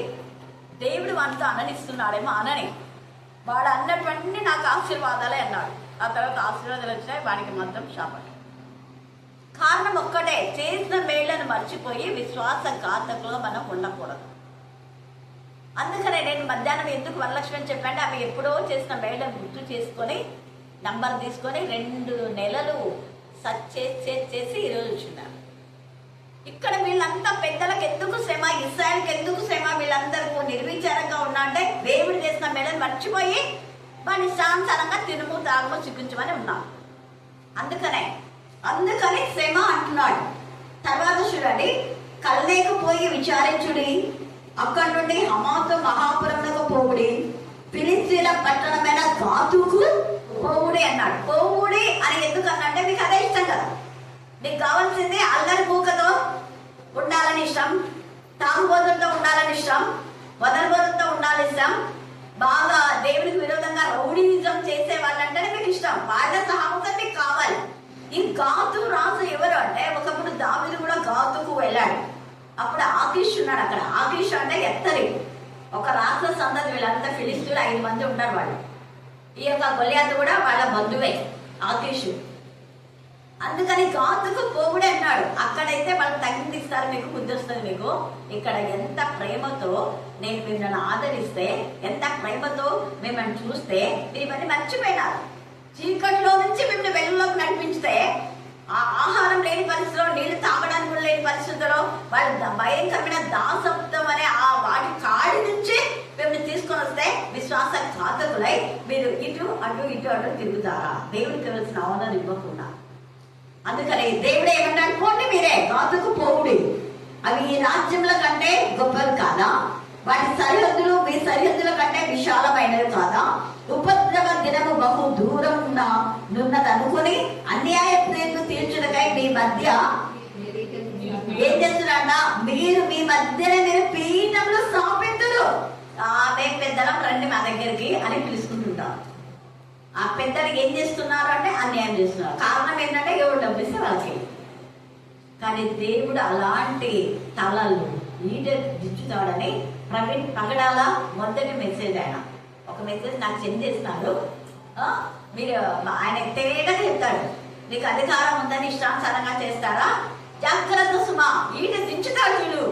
దేవుడు మనతో అననిస్తున్నాడేమో అనని. వాడు అన్నటువంటి నాకు ఆశీర్వాదాలే అన్నాడు. ఆ తర్వాత ఆశీర్వాదాలు వచ్చాయి, వాడికి మాత్రం శాపం. కారణం ఒక్కటే, చేసిన మేళ్లను మర్చిపోయి విశ్వాసఘాతకులుగా మనం ఉండకూడదు. అందుకనే నేను మధ్యాహ్నం ఎందుకు వరలక్ష్మి అని చెప్పంటే, ఆమె ఎప్పుడో చేసిన మేళ్లను గుర్తు చేసుకొని నంబర్ తీసుకొని 2 నెలలు చేసి ఈరోజు వచ్చినారు. ఇక్కడ వీళ్ళంతా పెద్దలకు ఎందుకు శ్రమ, ఇస్రాయేల్కి ఎందుకు శ్రమ, వీళ్ళందరూ నిర్విచారంగా ఉన్నా అంటే దేవుడు చేసిన మేళను మర్చిపోయి వాడిని శాంతరంగా తినుము తాగుము చిక్కించమని ఉన్నాం. అందుకని శ్రమ అంటున్నాడు. తర్వాత చూడండి, కల్లేకపోయి విచారించుడి, అక్కడి నుండి హమాతు మహాపురమునకు పోవుడి, ఫిలిస్తీన్ల పట్టణమైన గాతుకు పోవుడి అన్నాడు. పోవుడి అని ఎందుకు అన్నంటే మీకు అదే ఇష్టం కదా. మీకు కావాల్సింది అల్లరి పూకతో ఉండాలని ఇష్టం, తాగుబోతులతో ఉండాలని ఇష్టం, వదలబోతులతో ఉండాలని ఇష్టం, బాగా దేవుడికి విరోధంగా రౌడీనిజం చేసే వాళ్ళంటేనే మీకు ఇష్టం. వాళ్ళ సహాయం మీకు కావాలి. ఈ గాతు రాజు ఎవరు అంటే, ఒకప్పుడు దావీదు కూడా గాతుకు వెళ్ళాడు. అప్పుడు ఆకీష్ ఉన్నాడు అక్కడ. ఆకీష్ అంటే ఎత్తరి ఒక రాజు సందతి. వీళ్ళంతా ఫిలిస్తీన్లు 5 మంది ఉంటారు వాళ్ళు. ఈ యొక్క గొలియాతు కూడా వాళ్ళ బంధువే ఆకీష్. అందుకని గాతుకు పోవుడే అన్నాడు. అక్కడైతే వాళ్ళు తగ్గింది ఇస్తారు, మీకు బుద్ధి వస్తుంది. మీకు ఇక్కడ ఎంత ప్రేమతో నేను మిమ్మల్ని ఆదరిస్తే, ఎంత ప్రేమతో మిమ్మల్ని చూస్తే మిమ్మల్ని మర్చిపోయినారు. చీకట్లో నుంచి మిమ్మల్ని వెలుగులోకి నడిపిస్తే, ఆ ఆహారం లేని పరిస్థితిలో, నీళ్లు తాగడానికి కూడా లేని పరిస్థితుల్లో, వాళ్ళ భయంకరమైన దాసత్వం అనే ఆ వాటి కాడి నుంచి మిమ్మల్ని తీసుకొని వస్తే విశ్వాసఘాతకులై మీరు ఇటు అటు తిరుగుతారా? దేవుడికి కావాల్సిన ఆహ్వానం ఇవ్వకుండా. అందుకని దేవుడు ఏమన్నాడు, పోండి మీరే గాతుకు పోవుడి, అవి ఈ రాజ్యముల కంటే గొప్పవి కాదా? వాటి సరిహద్దులు మీ సరిహద్దుల కంటే విశాలమైనవి కాదా? ఉపద్రవ దినము బహు దూరం నున్నదనుకుని అన్యాయ తీర్పు తీర్చుటకై మీ మధ్య ఏం చేస్తున్నారన్నా, మీరు మీ మధ్యనే మీరు పీఠంలో స్థాపింతులు. మేము పెద్దలం రండి మా దగ్గరికి అని పిలుచుకుంటుంటాం. ఆ పెద్దలు ఏం చేస్తున్నారు అంటే అన్యాయం చేస్తున్నారు. కారణం ఏంటంటే ఎవరు డబ్బిస్తే వాళ్ళకి. కానీ దేవుడు అలాంటి తలలు దించుతాడని ప్రవీణ్ పగడాల మొదటి మెసేజ్, ఆయన ఒక మెసేజ్ నాకు సెండ్ చేసినారు. మీరు ఆయన తేటగా చెప్తాడు, మీకు అధికారం ఉందని ఇష్టానుసారంగా చేస్తారా? జాగ్రత్త సుమా, ఈట దించుతాడు వీళ్ళు.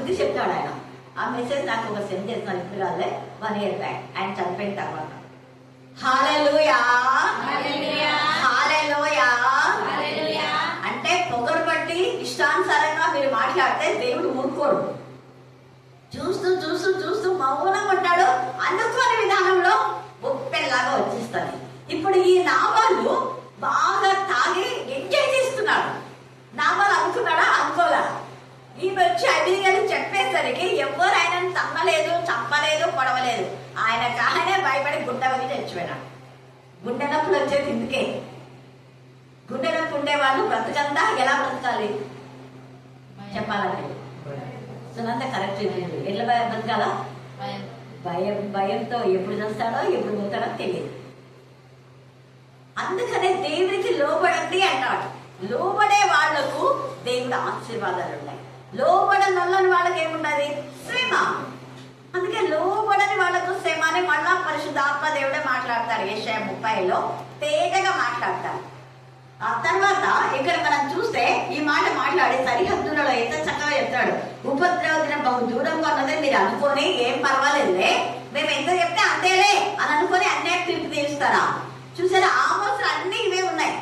బుద్ధి చెప్తాడు ఆయన. ఆ మెసేజ్ నాకు ఒక సెండ్ చేస్తున్నాను ఇప్పుడు కాదులే, 1 year బ్యాక్ ఆయన చనిపోయిన తర్వాత. హల్లెలూయా హల్లెలూయా. అంటే పొగరు బట్టి ఇష్టానుసారంగా మీరు మాట్లాడితే దేవుడు ఊరుకోడు. చూస్తూ చూస్తూ చూస్తూ మౌనంగా ఉంటాడు. అనుకోని విధానంలో ఉప్పెల్లాగా వచ్చేస్తుంది. ఇప్పుడు ఈ నాబాలు బాగా తాగి ఎంజాయ్ చేస్తున్నాడు. నాబాలు అనుకున్నాడా? అనుకోలే. ఈమె వచ్చి అడిగారు చెప్పేసరికి ఎవరు ఆయనను తమ్మలేదు, చంపలేదు, పొడవలేదు. ఆయనే భయపడి గుండె వగి చచ్చిపోయినాడు. గుండె నొప్పులు వచ్చేది ఇందుకే. గుండె నొప్పి ఉండే వాళ్ళు బ్రతకంతా ఎలా బ్రతకాలి చెప్పాలంటే సునంత కరెక్ట్. ఎట్లా బ్రతకాలా? భయంతో ఎప్పుడు చేస్తాడో ఎప్పుడు పోతాడో తెలియదు. అందుకనే దేవునికి లోబడండి అంటాడు. లోబడే వాళ్లకు దేవుడు ఆశీర్వాదాలు ఉన్నాయి. లోబడని వాళ్ళకి ఏమున్నది? శ్రమ. అందుకే లోబడని వాళ్ళకు శ్రమ అని మళ్ళా పరిశుద్ధాత్మ దేవుడే మాట్లాడతారు. యెషయా 30లో తేటగా మాట్లాడతారు. ఆ తర్వాత ఇక్కడ మనం చూస్తే ఈ మాట మాట్లాడే సరిహద్దులలో ఎంత చక్కగా చెప్తాడు. ఉపద్రవ దినం బహు దూరంగా ఉన్నది మీరు అనుకొని ఏం పర్వాలేదులే, మేము ఎంత చెప్తే అంతేలే అని అనుకొని అన్యాయం తీర్పు తీరుస్తారా? చూసారా, ఆమోసులు అన్ని ఇవే ఉన్నాయి.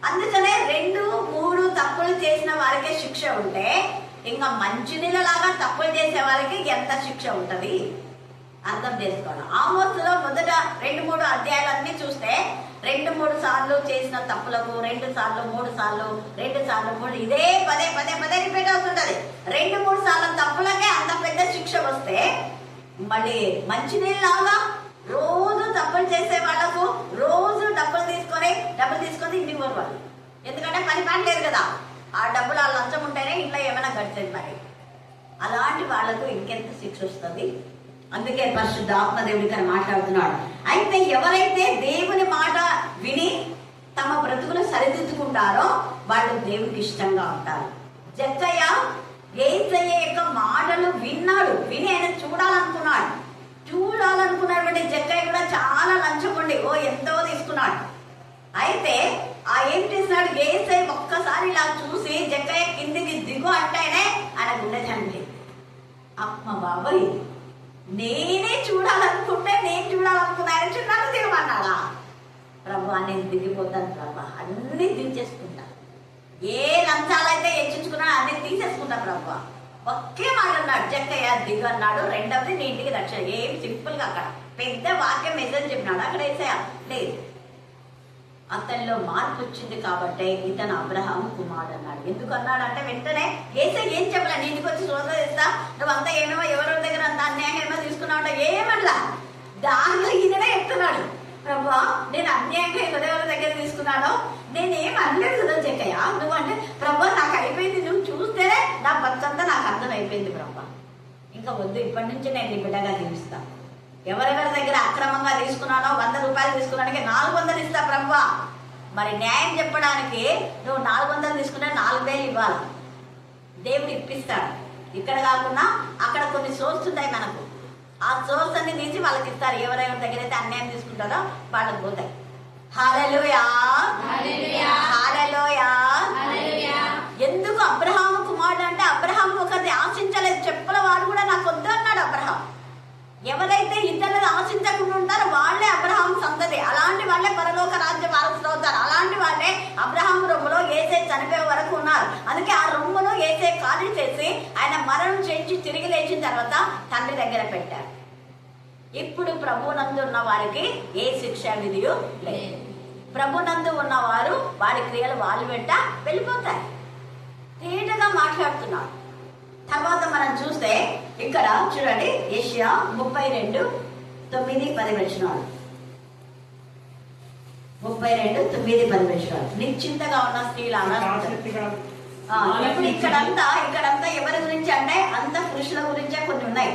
అందుకనే 2, 3 తప్పులు చేసిన వారికే శిక్ష ఉంటే ఇంకా మంచినీళ్ళలాగా తప్పులు చేసే వారికి ఎంత శిక్ష ఉంటది అర్థం చేసుకోవాలి. ఆమోసులో మొదట 2, 3 అధ్యాయాలన్నీ చూస్తే 2, 3 సార్లు చేసిన తప్పులకు 2 సార్లు 3 సార్లు 2 సార్లు 3 ఇదే పదే రిపీట్ అవుతుంటది. 2, 3 సార్లు తప్పులకే అంత పెద్ద శిక్ష వస్తే మళ్ళీ మంచినీళ్ళలాగా రోజు తప్పులు చేసే వాళ్ళకు రోజు డబ్బులు తీసుకొని ఇంటికి పోరు వాళ్ళు. ఎందుకంటే పని లేదు కదా. ఆ డబ్బులు ఆ లంచం ఉంటేనే ఇంట్లో ఏమైనా గడిచేది. మరి అలాంటి వాళ్ళకు ఇంకెంత శిక్ష వస్తుంది. అందుకే పరిశుద్ధ ఆత్మదేవుడి గారు మాట్లాడుతున్నాడు. అయితే ఎవరైతే దేవుని మాట విని తమ బ్రతుకులు సరిదిద్దుకుంటారో వాళ్ళు దేవుడికి ఇష్టంగా ఉంటారు. జక్కయ్య యేసయ్య యొక్క మాటలు విన్నాడు. విని ఆయన చూడాలనుకున్నటువంటి జక్కయ్య కూడా చాలా లంచగొండి ఎంతో తీసుకున్నాడు. అయితే ఏం చేసినాడు? యేసయ్య ఒక్కసారి ఇలా చూసి జక్కయ్య కిందికి దిగు అంటేనే ఆయన గుండె చంపి, అమ్మ బాబాయ్ నేనే చూడాలనుకుంటే నేను చూడాలనుకున్నా ఆయన చిన్నాను దిగమన్నాడా? ప్రభు నేను దిగిపోతాను ప్రభు, అన్ని దించేసుకుంటా, ఏ లంచాలైతే హెచ్చించుకున్నా అన్ని తీసేసుకుంటా ప్రభు. ఒకే మాట అన్నాడు జక్కయ్య దిగు అన్నాడు. రెండవది నీ ఇంటికి రక్షణ. ఏం సింపుల్ గా అక్కడ పెద్ద వాక్యం మెసేజ్ చెప్పినాడు. అక్కడ వేసేయ లేదు. అతనిలో మార్పు వచ్చింది కాబట్టి ఇతను అబ్రహాము కుమారుడు అన్నాడు. ఎందుకు అన్నాడు అంటే వెంటనే యేసయ్య ఏం చెప్పలే, నీ ఇంటికి వచ్చి శోధన చేస్తా నువ్వు అంతా ఏమేమో ఎవరి దగ్గర అంత అన్యాయం ఏమో తీసుకున్నావు అంటే ఏమట్లా. దానిలో ఈయననే చెప్తున్నాడు, ప్రభా నేను అన్యాయంగా ఎవరెవరి దగ్గర తీసుకున్నానో నేనేం అనలేదు కదా జక్కయ్య. నువ్వు అంటే ప్రభా నాకు అయిపోయింది, నువ్వు చూస్తేనే నా బతుకంతా నాకు అర్థం అయిపోయింది ప్రభా. ఇంకా వద్దు, ఇప్పటి నుంచి నేను నీ బిడ్డగా జీవిస్తా. ఎవరెవరి దగ్గర అక్రమంగా తీసుకున్నానో 100 రూపాయలు తీసుకున్నానికి 400 ఇస్తా ప్రభా. మరి న్యాయం చెప్పడానికి నువ్వు 400 తీసుకున్నా 4000 ఇవ్వాలి. దేవుడు ఇప్పిస్తాడు. ఇక్కడ కాకుండా అక్కడ కొన్ని సోర్స్ ఉంటాయి మనకు. ఆ సోర్స్ అన్ని తీసి వాళ్ళకి ఇస్తారు. ఎవరెవరి దగ్గర అయితే అన్యాయం తీసుకుంటారో వాళ్ళకి పోతాయి. హల్లెలూయా హల్లెలూయా. ఎందుకు అబ్రహాము కుమారుడు అంటే అబ్రహాము ఒకరిని ఆశించలేదు. చెప్పుల వాడు కూడా నాకు వద్దు అన్నాడు అబ్రహాం. ఎవరైతే ఇతరులను ఆశించకుండా ఉంటారో వాళ్ళే అబ్రహాం సంతతి. అలాంటి వాళ్ళే పరలోక రాజ్య వారసులు అవుతారు. అలాంటి వాళ్ళే అబ్రహాం రొమ్ములో యేసయ్య చనిపోయే వరకు ఉన్నారు. అందుకే ఆ రొమ్మును యేసయ్య ఖాళీ చేసి ఆయన మరణం చేయించి తిరిగి లేచిన తర్వాత తండ్రి దగ్గర పెట్టారు. ఇప్పుడు ప్రభునందు ఉన్న వారికి ఏ శిక్ష విధియు లేదు. ప్రభునందు ఉన్నవారు వారి క్రియలు వాళ్ళు వెంట వెళ్ళిపోతాయి. తేటగా మాట్లాడుతున్నారు. తర్వాత మనం చూస్తే ఇక్కడ చూడండి, యెషయా 32, 9, 10 వచనాలు. 32, 9, 10 వచనాలు. నిశ్చింతగా ఉన్న స్త్రీలారా. ఇప్పుడు ఇక్కడంతా ఎవరి గురించి అంటే అంత పురుషుల గురించే కొన్ని ఉన్నాయి.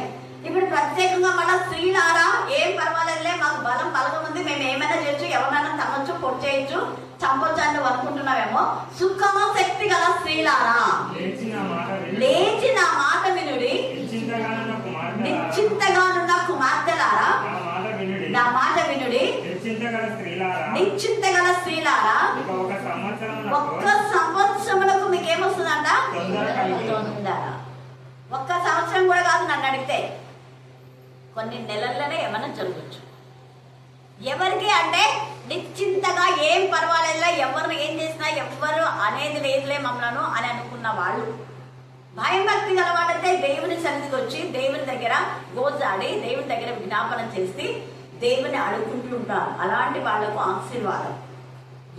ఇప్పుడు ప్రత్యేకంగా మళ్ళీ స్త్రీలారా ఏం పర్వాలేదులే, మాకు బలగం ఉంది, మేము ఏమైనా చేయొచ్చు, ఎవరైనా తమ్మొచ్చు, పొడి చేయొచ్చు, చంపొచ్చు అని నువ్వు అనుకుంటున్నావేమో. సుఖాసక్తి గల స్త్రీలారా లేచి నా మాట వినుడి, నిశ్చింతగానున్న కుమార్తెలారా నా మాట వినుడి, నిశ్చింత గల స్త్రీలారా 1 సంవత్సరములకు మీకేమొస్తుందంట? ఒక్క సంవత్సరం కూడా కాదు, నన్ను అడిగితే కొన్ని నెలల్లోనే ఏమన్నా జరగచ్చు. ఎవరికి అంటే నిశ్చింతగా ఏం పర్వాలేదులే, ఎవరు ఏం చేసినా ఎవ్వరు అనేది లేదులే మమ్మలను అని అనుకున్న వాళ్ళు, భయం భక్తి గలవాడైతే దేవుని సన్నిధికి వచ్చి దేవుని దగ్గర గోజాడి దేవుని దగ్గర విజ్ఞాపన చేసి దేవుని అడుగుకుంటూ ఉంటారు. అలాంటి వాళ్లకు ఆశీర్వాదం.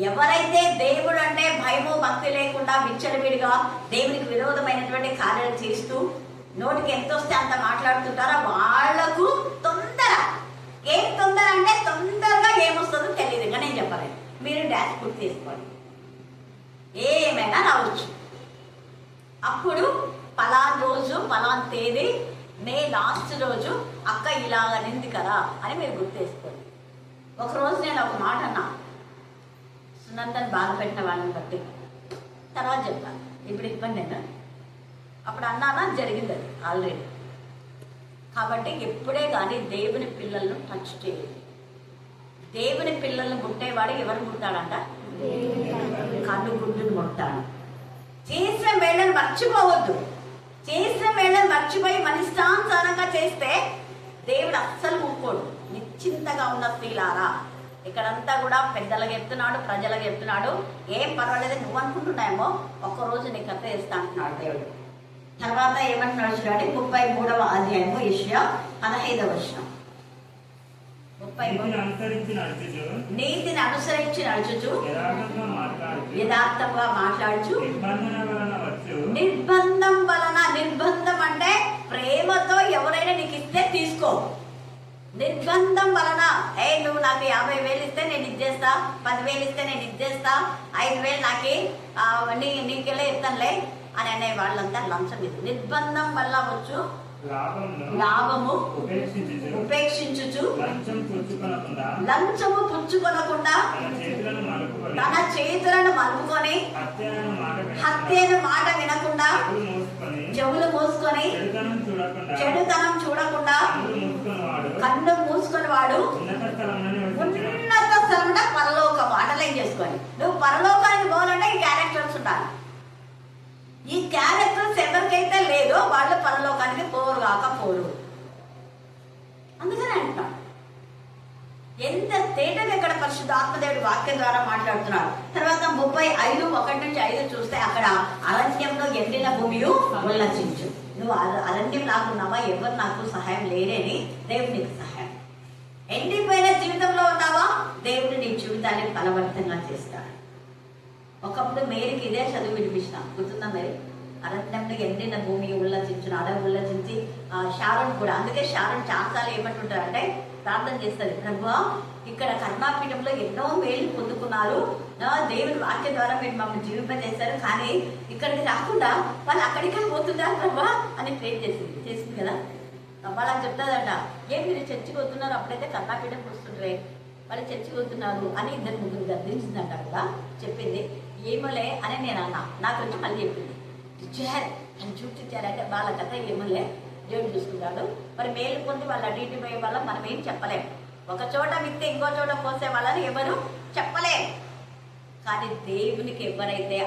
ఎవరైతే దేవుడు అంటే భయము భక్తి లేకుండా విచ్చలవిడిగా దేవునికి విరోధమైనటువంటి కార్యాలు చేస్తూ నోటికి ఎంత వస్తే అంత మాట్లాడుతుంటారో వాళ్లకు తొందర. ఏం తొందర అంటే తొందరగా ఏమొస్తుందో తెలియదు. ఇంకా నేను చెప్పలేను, మీరు డాష్ పూర్తి చేసుకోండి, ఏమైనా రావచ్చు. అప్పుడు పలాన్ రోజు పలాన్ తేదీ మే లాస్ట్ రోజు అక్క ఇలాగ నింది కదా అని మీరు గుర్తేసుకోండి. ఒకరోజు నేను ఒక మాట అన్నా, సునందని బాధ పెట్టిన వాళ్ళని బట్టి, తర్వాత చెప్పాను. ఇప్పుడు ఇబ్బంది నేను అప్పుడు అన్నానా, జరిగింది అది ఆల్రెడీ. కాబట్టి ఎప్పుడే కానీ దేవుని పిల్లలను టచ్ చేయదు. దేవుని పిల్లలను ముట్టేవాడు ఎవరు ముట్టాడంట? కన్ను గుడ్డును ముట్టాడు. చేసిన వేళను మర్చిపోవద్దు. చేసిన వేళను మర్చిపోయి మన ఇష్టానుసారంగా చేస్తే దేవుడు అస్సలు ఊరుకోడు. నిశ్చింతగా ఉన్న స్త్రీలారా, ఇక్కడంతా కూడా పెద్దలకు చెప్తున్నాడు, ప్రజలకు చెప్తున్నాడు, ఏం పర్వాలేదు నువ్వు అనుకుంటున్నాయేమో ఒక్కరోజు నీ కథ వేస్తా అంటున్నాడు దేవుడు. తర్వాత ఏమంటున్నాడు చూడండి, 33వ అధ్యాయము యెషయా 15వ వచనం. 33 నీతిని అనుసరించి నడుచుచు యథార్థంగా మాట్లాడుచు నిర్బంధం వలన, నిర్బంధం అంటే ప్రేమతో ఎవరైనా నీకు ఇస్తే తీసుకో. నిర్బంధం వలన, నువ్వు నాకు 50,000 ఇస్తే నేను ఇచ్చేస్తా, 10,000 ఇస్తే నేను ఇచ్చేస్తా, 5,000 నాకు నీకెళ్ళే ఇస్తానులే అని అనే వాళ్ళంతా లంచం. ఇది నిర్బంధం వల్ల వచ్చు లాభము ఉపేక్షించుచు లంచము పుచ్చుకొనకుండా తన చేతులను మలుపుకొని హత్యను మాట వినకుండా చెవులు మూసుకొని చెడుతనం చూడకుండా కన్ను మూసుకొని వాడు ఉన్నత స్థలం పరలోకం. మాటలేం చేసుకొని నువ్వు పరలోకానికి పోవాలంటే ఈ క్యారెక్టర్స్ ఉండాలి. ఈ క్యారెక్టర్స్ ఎవరికైతే లేదో వాళ్ళు పరలోకానికి పోరు కాకపోరు. అందుకని అంటున్నాడు. ఎంత తేటగా ఇక్కడ పరిశుద్ధాత్మదేవుడు వాక్యం ద్వారా మాట్లాడుతున్నాడు. తర్వాత 35:1-5 చూస్తే అక్కడ అరణ్యంలో ఎండిన భూమియు ఉల్లసించు. నువ్వు అరణ్యం లాగున్నావా, ఎవరు నాకు సహాయం లేరని దేవుడు నీకు సహాయం. ఎండిపోయిన జీవితంలో ఉన్నావా, దేవుడు నీ జీవితాన్ని బలవంతంగా చేస్తాడు. ఒకప్పుడు మేరీకి ఇదే చదువు వినిపించిన, గుర్తుందా? మేరీ అరణ్యంలో ఎండిన భూమి ఉల్లసించును, అడవి ఉల్లసించి శారోన్ కూడా. అందుకే శారోన్ చాలాసార్లు ఏమంటుంటారంటే ప్రార్థన చేస్తుంది, ప్రభువా ఇక్కడ కర్ణాపీఠంలో ఎన్నో మేలు పొందుకున్నారు, దేవుని వాక్యం ద్వారా మీరు మమ్మల్ని జీవింపజేశారు, కానీ ఇక్కడికి రాకుండా వాళ్ళు అక్కడికే పోతున్నారు ప్రభువా అని ప్రేర్ చేసింది కదా. వాళ్ళకి చెప్తాదంట, ఏం మీరు చర్చికి వస్తున్నారు, అప్పుడైతే కర్ణాపీఠంకి వస్తుంటారే, వాళ్ళు చర్చికి వస్తున్నారు అని 2-3 గద్దించిందంట కదా. చెప్పింది ఏమోలే అని నేను అన్నా, నాకు వచ్చి మళ్ళీ చెప్పింది ఇచ్చారు అని చూపించారంటే వాళ్ళ కథ ఏమోలే దేవుడు చూసుకుంటాడు. మరి మేలు పొంది వాళ్ళు అటు ఇటు పోయే వాళ్ళ మనం ఏం చెప్పలేం. ఒక చోట విత్తే ఇంకో చోట పోసే వాళ్ళని ఎవరు చెప్పలేం. కానీ దేవునికి ఎవరైతే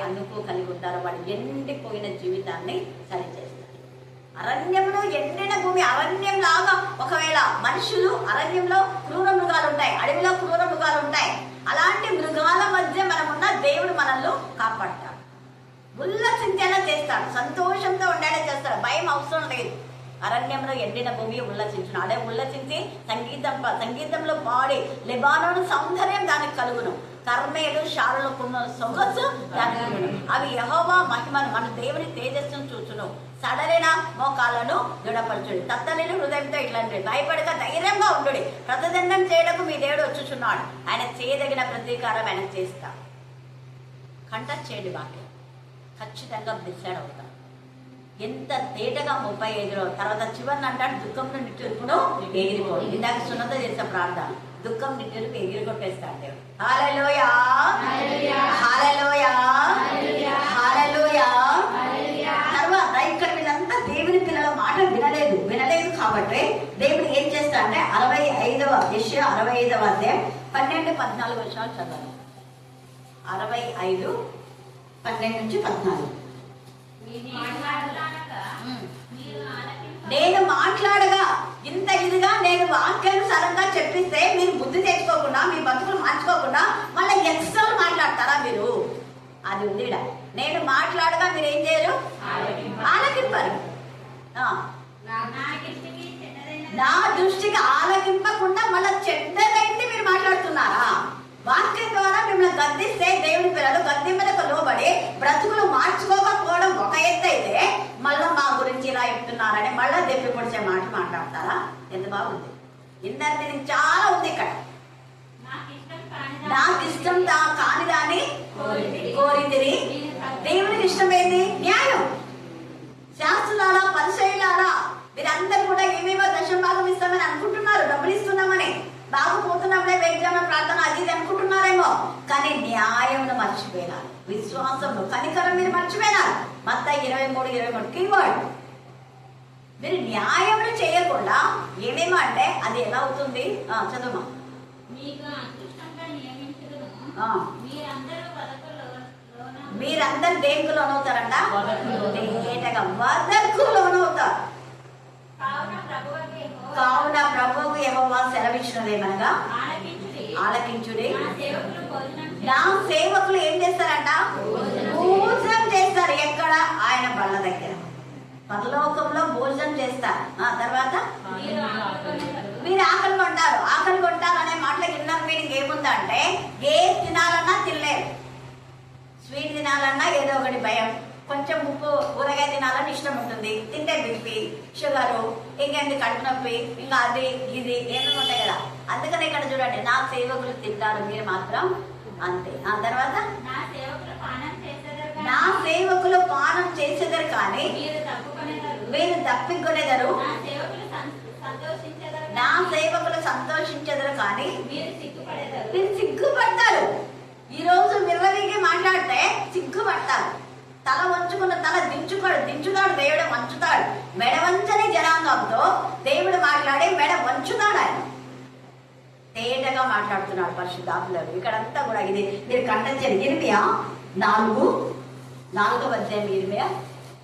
కలిగి ఉంటారో వాడు ఎండిపోయిన జీవితాన్ని సరిచేస్తారు. అరణ్యంలో ఎండిన భూమి అరణ్యం లాగా, ఒకవేళ మనుషులు అరణ్యంలో క్రూర మృగాలు ఉంటాయి, అడవిలో క్రూర మృగాలు ఉంటాయి, అలాంటి మృగాల మధ్య మనమున్న దేవుడు మనల్ని కాపాడతాడు, ఉల్లసించేలా చేస్తాడు, సంతోషంతో ఉండేలా చేస్తాడు, భయం అవసరం లేదు. అరణ్యంలో ఎండిన భూమి ఉల్లసించును, అడే ఉల్లసించి సంగీతంలో పాడి లెబానోను సౌందర్యం దానికి కలుగును, కర్మేలు షారులకున్న సొగసు దానికి కలుగును. అవి యెహోవా మహిమను, మన దేవుని తేజస్సును చూచును. సడలిన మోకాలను దృఢపరచుడు, తత్తలిన హృదయంతో ఇట్లాంటి భయపడక ధైర్యంగా ఉండు. ప్రతిదండం చేయడానికి మీ దేవుడు వచ్చుచున్నాడు, ఆయన చేయదగిన ప్రతీకారం ఆయన చేస్తా. కంటెస్ట్ చేయండి వాక్యం, ఖచ్చితంగా డిసైడ్ అవుతాం. ఎంత తేటగా 35 తర్వాత చివరిని అంటాడు, దుఃఖంను నిట్టూర్పును ఎగిరిపోడు. ఇందాక సున్నత చేసే ప్రార్థన, దుఃఖం నిట్టూర్పు ఎగిరికొట్టేస్తాడు దేవుడు. హల్లెలూయా హల్లెలూయా హల్లెలూయా. తర్వాత ఇక్కడ వీళ్ళంతా దేవుని పిల్లల మాట వినలేదు కాబట్టి దేవుడు ఏం చేస్తాడంటే 65వ 65వ అధ్యాయం 12-14 వచనాలు చదవాలి. 65:12-14. మీరు చేయకుండా మళ్ళీ ఎక్స్ట్రా మాట్లాడతారా మీరు? అది ఉంది ఈడ. నేను మాట్లాడగా మీరు ఏం చేయరు? ఆలకింపరు. నా దృష్టికి ఆలకింపకుండా మళ్ళీ చెడ్డదైంది మీరు మాట్లాడుతున్నారా? వాక్యం ద్వారా మిమ్మల్ని గద్దిస్తే దేవుని పిల్లలు గద్దింపులకు లోబడి బ్రతుకులు మార్చుకోకపోవడం ఒక ఎత్తు అయితే, మళ్ళీ మా గురించి ఇలా చెప్తున్నారని మళ్ళీ దెప్పి పొడిచే మాట మాట్లాడతారా? ఎంత బాగుంది. ఇందరి మీనింగ్ చాలా ఉంది ఇక్కడ. నాకు ఇష్టం కానిదాన్ని కోరితిరి. దేవునికి ఇష్టమైంది న్యాయం. శాస్త్రులారా, పరిచయులారా, మీరందరూ కూడా ఏమేమో దశభాగం ఇస్తామని అనుకుంటున్నారు, డబ్బులు ఇస్తున్నామని, బాగుపోతున్నప్పుడే ఎగ్జామ్ ప్రార్థన అది ఇది అనుకుంటున్నారేమో, కానీ న్యాయంను మర్చిపోయినారు. విశ్వాసంలో కనికరం మీరు మర్చిపోయినారు. మత్తయి 23:23 కీవర్డ్. మీరు న్యాయములు చేయకుండా ఏమేమో అంటే అది ఎలా అవుతుంది? చదువు. మీరందరూ దేనికి లోనవుతారంట? వదకు లోనవుతారు. కావున ప్రభువుకు యెహోవా సెలవిచ్చినదేమనగా ఆలకించుడి. నా సేవకులు ఏం చేస్తారంట? భోజనం చేస్తారు. ఎక్కడ? ఆయన బల్ల దగ్గర. పరలోకంలో భోజనం చేస్తారు. తర్వాత మీరు ఆకలి కొంటారు. ఆకలి కొంటారు అనే మాటలకు ఇన్నర్ మీనింగ్ ఏముందంటే, ఏ తినాలన్నా తినలేరు. స్వీట్ తినాలన్నా ఏదో ఒకటి భయం, కొంచెం ఉప్పు ఊరగాయ తినాలని ఇష్టం ఉంటుంది, తింటే బీపీ, షుగరు, ఇంకేంటి కడుపు నొప్పి, ఇంకా అది ఇది ఏమో ఉంటాయి కదా. అందుకని ఇక్కడ చూడండి, నా సేవకులు తింటారు, మీరు మాత్రం అంతే. ఆ తర్వాత నా సేవకులు పానం చేసేదారు కానీ మీరు తప్పికొనేదారు. నా సేవకులు సంతోషించేదారు కానీ మీరు సిగ్గుపడతారు. ఈ రోజు విర్రవీగి మాట్లాడితే సిగ్గుపడతారు. తల వంచుకున్న తల దించుతాడు దేవుడు, వంచుతాడు. మెడ వంచని జనాంగంతో దేవుడు మాట్లాడి మెడ వంచుతాడు. ఆయన తేటగా మాట్లాడుతున్నాడు పరిశుద్ధాత్మలో. ఇక్కడంతా కూడా ఇది మీరు కంటెంచండి. ఇర్మియా 4వ అధ్యాయం. ఇర్మియా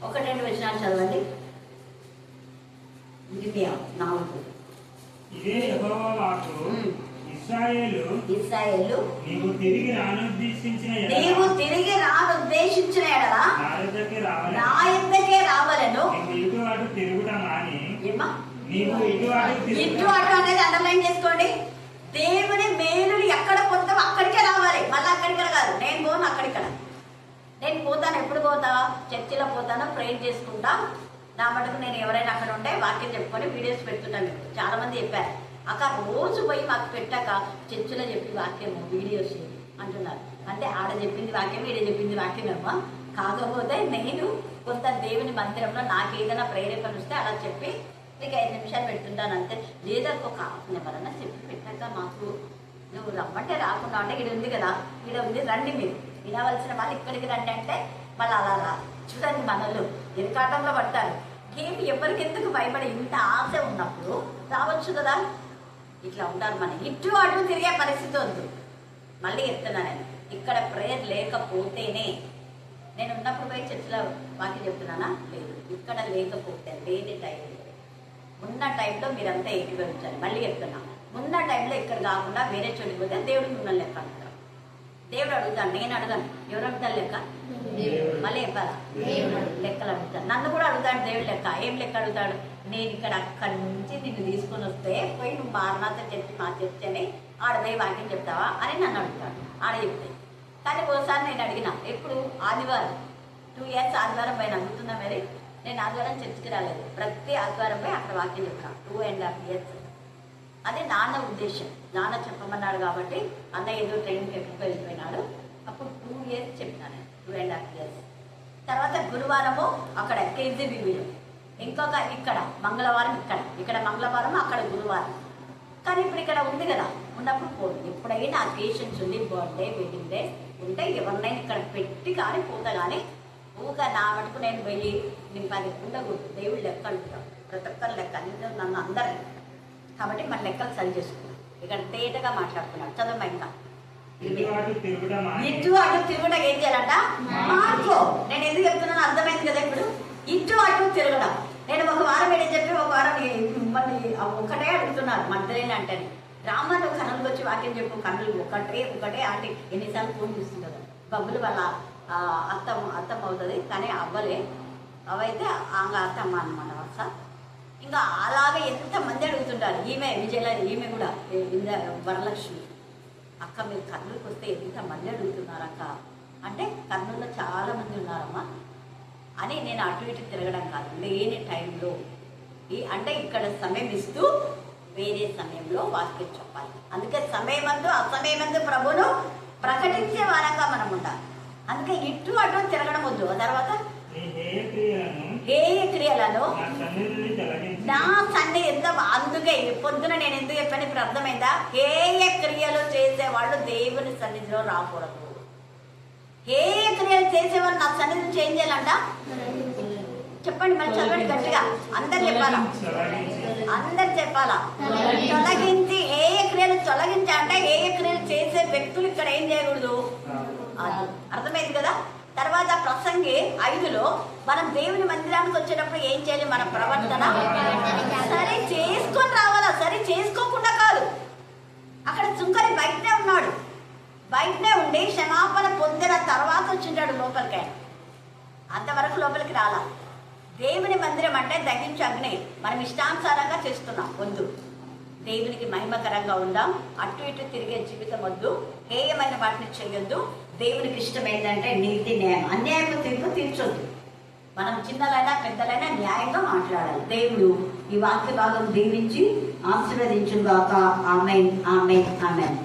1-2 వచనాలు చదవండి. ఇర్మియా 4. ఇదే యెహోవా వాక్కు. ఇశ్రాయేలు నీవు తిరిగి రానుద్దేశించిన ఎడల నా యొద్దకే రావలెను. ఇటు అటు అనేది అండర్లైన్ చేసుకోండి. దేవుని మేలులు ఎక్కడ పొందాం అక్కడికే రావాలి, మళ్ళీ అక్కడిక్కడ కాదు. నేను పోను అక్కడిక్కడ. నేను పోతాను. ఎప్పుడు పోతా? చర్చిలో పోతాను, ప్రేయర్ చేసుకుంటా. నా మటుకు నేను ఎవరైనా అక్కడ ఉంటే వాక్యం చెప్పుకొని వీడియోస్ పెడుతున్నాను. మీకు చాలా మంది చెప్పారు, అక్క రోజు పోయి మాకు పెట్టాక చర్చిలో చెప్పి వాక్యము వీడియోస్ అంటున్నారు. అంటే ఆడ చెప్పింది వాక్యం, ఈడ చెప్పింది వాక్యమేమో. కాకపోతే నేను కొంత దేవుని మందిరంలో నాకు ఏదైనా ప్రేరేపణ వస్తే అలా చెప్పి నీకు 5 నిమిషాలు పెడుతుంటాను అంతే. లేదా ఒక ఎవరన్నా చెప్పి పెట్టాక మాకు నువ్వు రమ్మంటే రాకుండా అంటే ఇక్కడ ఉంది కదా, ఇక్కడ ఉంది, రండి మీరు. వినవలసిన వాళ్ళు ఇక్కడికి రండి అంటే మళ్ళీ అలా రా. చూడండి, మనల్ని ఇరకాటంలో పడతారు. ఏమి ఎవరికెందుకు భయపడి, ఇంత ఆశ ఉన్నప్పుడు రావచ్చు కదా. ఇట్లా ఉంటారు. మన ఇటు అటు తిరిగే పరిస్థితి వద్దు. మళ్ళీ చెప్తున్నా, నేను ఇక్కడ ప్రేయర్ లేకపోతేనే, నేను ఉన్నప్పుడు పోయి చర్చిలో వాక్యం చెప్తున్నానా? లేదు. ఇక్కడ లేకపోతే లేని టైం, ఉన్న టైంలో మీరంతా ఏకీభవించాలి. మళ్ళీ చెప్తున్నా, ఉన్న టైంలో ఇక్కడ కాకుండా వేరే చోటుకి పోతే దేవుడు మిమ్మల్ని లెక్క అడుగుతాడు. దేవుడు అడుగుతాడు, నేను అడగాను. ఎవరు అడుగుతాడు లెక్క? మళ్ళీ చెప్పాలా? లెక్కలు అడుగుతాడు. నన్ను కూడా అడుగుతాడు దేవుడు లెక్క. ఏం లెక్క అడుగుతాడు? నేను ఇక్కడ అక్కడి నుంచి నిన్ను తీసుకొని వస్తే పోయి నువ్వు మారనాథ చర్చి మా చర్చి అని ఆడపోయి వాక్యం చెప్తావా అని నన్ను అడుగుతాడు. ఆడ చెప్తే. కానీ ఒకసారి నేను అడిగిన, ఎప్పుడు? ఆదివారం. 2 years ఆదివారం పైన అడుగుతున్నా. మరి నేను ఆదివారం చర్చికి రాలేదు. ప్రతి ఆదివారం పోయి అక్కడ వాక్యం చెప్తాను. 2.5 years. అదే నాన్న ఉద్దేశం. నాన్న చెప్పమన్నాడు కాబట్టి అన్న ఏదో ట్రైన్కి ఎక్కడికి వెళ్ళిపోయినాడు. అప్పుడు 2 years చెప్పినాను. 2.5 years. తర్వాత గురువారము అక్కడ KGBలో, ఇంకొక ఇక్కడ మంగళవారం, ఇక్కడ మంగళవారం, అక్కడ గురువారం. కానీ ఇప్పుడు ఇక్కడ ఉంది కదా, ఉన్నప్పుడు పోదు. ఎప్పుడైనా అకేషన్స్ ఉంది, బర్త్డే, వెడ్డింగ్ డే ఉంటే ఎవరినైనా ఇక్కడ పెట్టి కానీ పోతా. కానీ ఊగా నా మటుకు నేను వెళ్ళి నింపాలి ఉండకూడదు. దేవుడు లెక్క అడుగుతాడు. ప్రతి ఒక్కరు లెక్క అందరూ నన్ను అందరూ. కాబట్టి మన లెక్కలు సరి చేసుకున్నాం. ఇక్కడ తేటగా మాట్లాడుతున్నాడు. చదవమ్మా. ఇంకా ఇటు అటు తిరుగుట ఏం చేయాలంట? మార్కో. నేను ఎందుకు చెప్తున్నాను అర్థమైంది కదా. ఇప్పుడు ఇటు అటు తిరగడం. నేను ఒక వారం ఏంటి చెప్పి ఒక వారం మళ్ళీ ఒకటే అడుగుతున్నారు. మధ్యలేని అంటే రామను కన్నులకు వచ్చి వాక్యం చెప్పు, కన్నులు ఒకటే ఆంటీ ఎన్నిసార్లు ఫోన్ చూస్తుంటారు. బబ్బులు వాళ్ళ అత్తమ్మ అవుతుంది, కానీ అవ్వలే, అవైతే ఆంగ అత్తమ్మ అనమాట వరుస. ఇంకా అలాగే ఎంతమంది అడుగుతుంటారు. ఈమె కూడా వరలక్ష్మి అక్క మీరు కర్నూలుకి వస్తే ఎంతమంది అడుగుతున్నారు అక్క అంటే, కర్నూలులో చాలా మంది ఉన్నారమ్మా అని నేను అటు ఇటు తిరగడం కాదు, లేని టైంలో అంటే ఇక్కడ సమయం ఇస్తూ వేరే సమయంలో వాక్యం చెప్పాలి. అందుకే సమయమందు అసమయమందు ప్రభువును ప్రకటించే వారంగా మనం ఉండాలి. అందుకే ఇటు అటు తిరగడం వద్దు. ఆ తర్వాత హేయ క్రియలను నా సన్నిధి ఎంత, అందుకే పొద్దున నేను ఎందుకు చెప్పాను ఇప్పుడు అర్థమైందా? హేయ క్రియలు చేసేవాళ్ళు దేవుని సన్నిధిలో రాకూడదు. హేయ క్రియలు చేసేవాళ్ళు నా సన్నిధిని చేంజ్ చేయాలంట. చెప్పండి మళ్ళీ చదవండి గట్టిగా, అందరు చెప్పాలా? అందరు చెప్పాలా? తొలగించి హేయ క్రియలు తొలగించి అంటే హేయ క్రియలు చేసే వ్యక్తులు ఇక్కడ ఏం చేయకూడదు. అది అర్థమైంది కదా? తర్వాత ప్రసంగి 5లో మనం దేవుని మందిరానికి వచ్చేటప్పుడు ఏం చేయాలి? మన ప్రవర్తన సరే చేసుకొని రావాలా, సరే చేసుకోకుండా కాదు. అక్కడ సుంకరి బయటనే ఉన్నాడు, బయటనే ఉండి క్షమాపణ పొందిన తర్వాత వచ్చింటాడు లోపలికి. అంతవరకు లోపలికి రాలా. దేవుని మందిరం అంటే దహించు అగ్ని, మనం ఇష్టానుసారంగా చేస్తున్నాం. వద్దు, దేవునికి మహిమకరంగా ఉందాం. అటు ఇటు తిరిగే జీవితం వద్దు, హేయమైన వాటిని చేయొద్దు. దేవునికి ఇష్టమైందంటే నీతి న్యాయం, అన్యాయం తీర్పు తీర్చొద్దు. మనం చిన్నలైనా పెద్దలైనా న్యాయంగా మాట్లాడాలి. దేవుడు ఈ వాక్య భాగం దీవించి ఆశీర్వదించుగాక. ఆమేన్, ఆమేన్, ఆమేన్.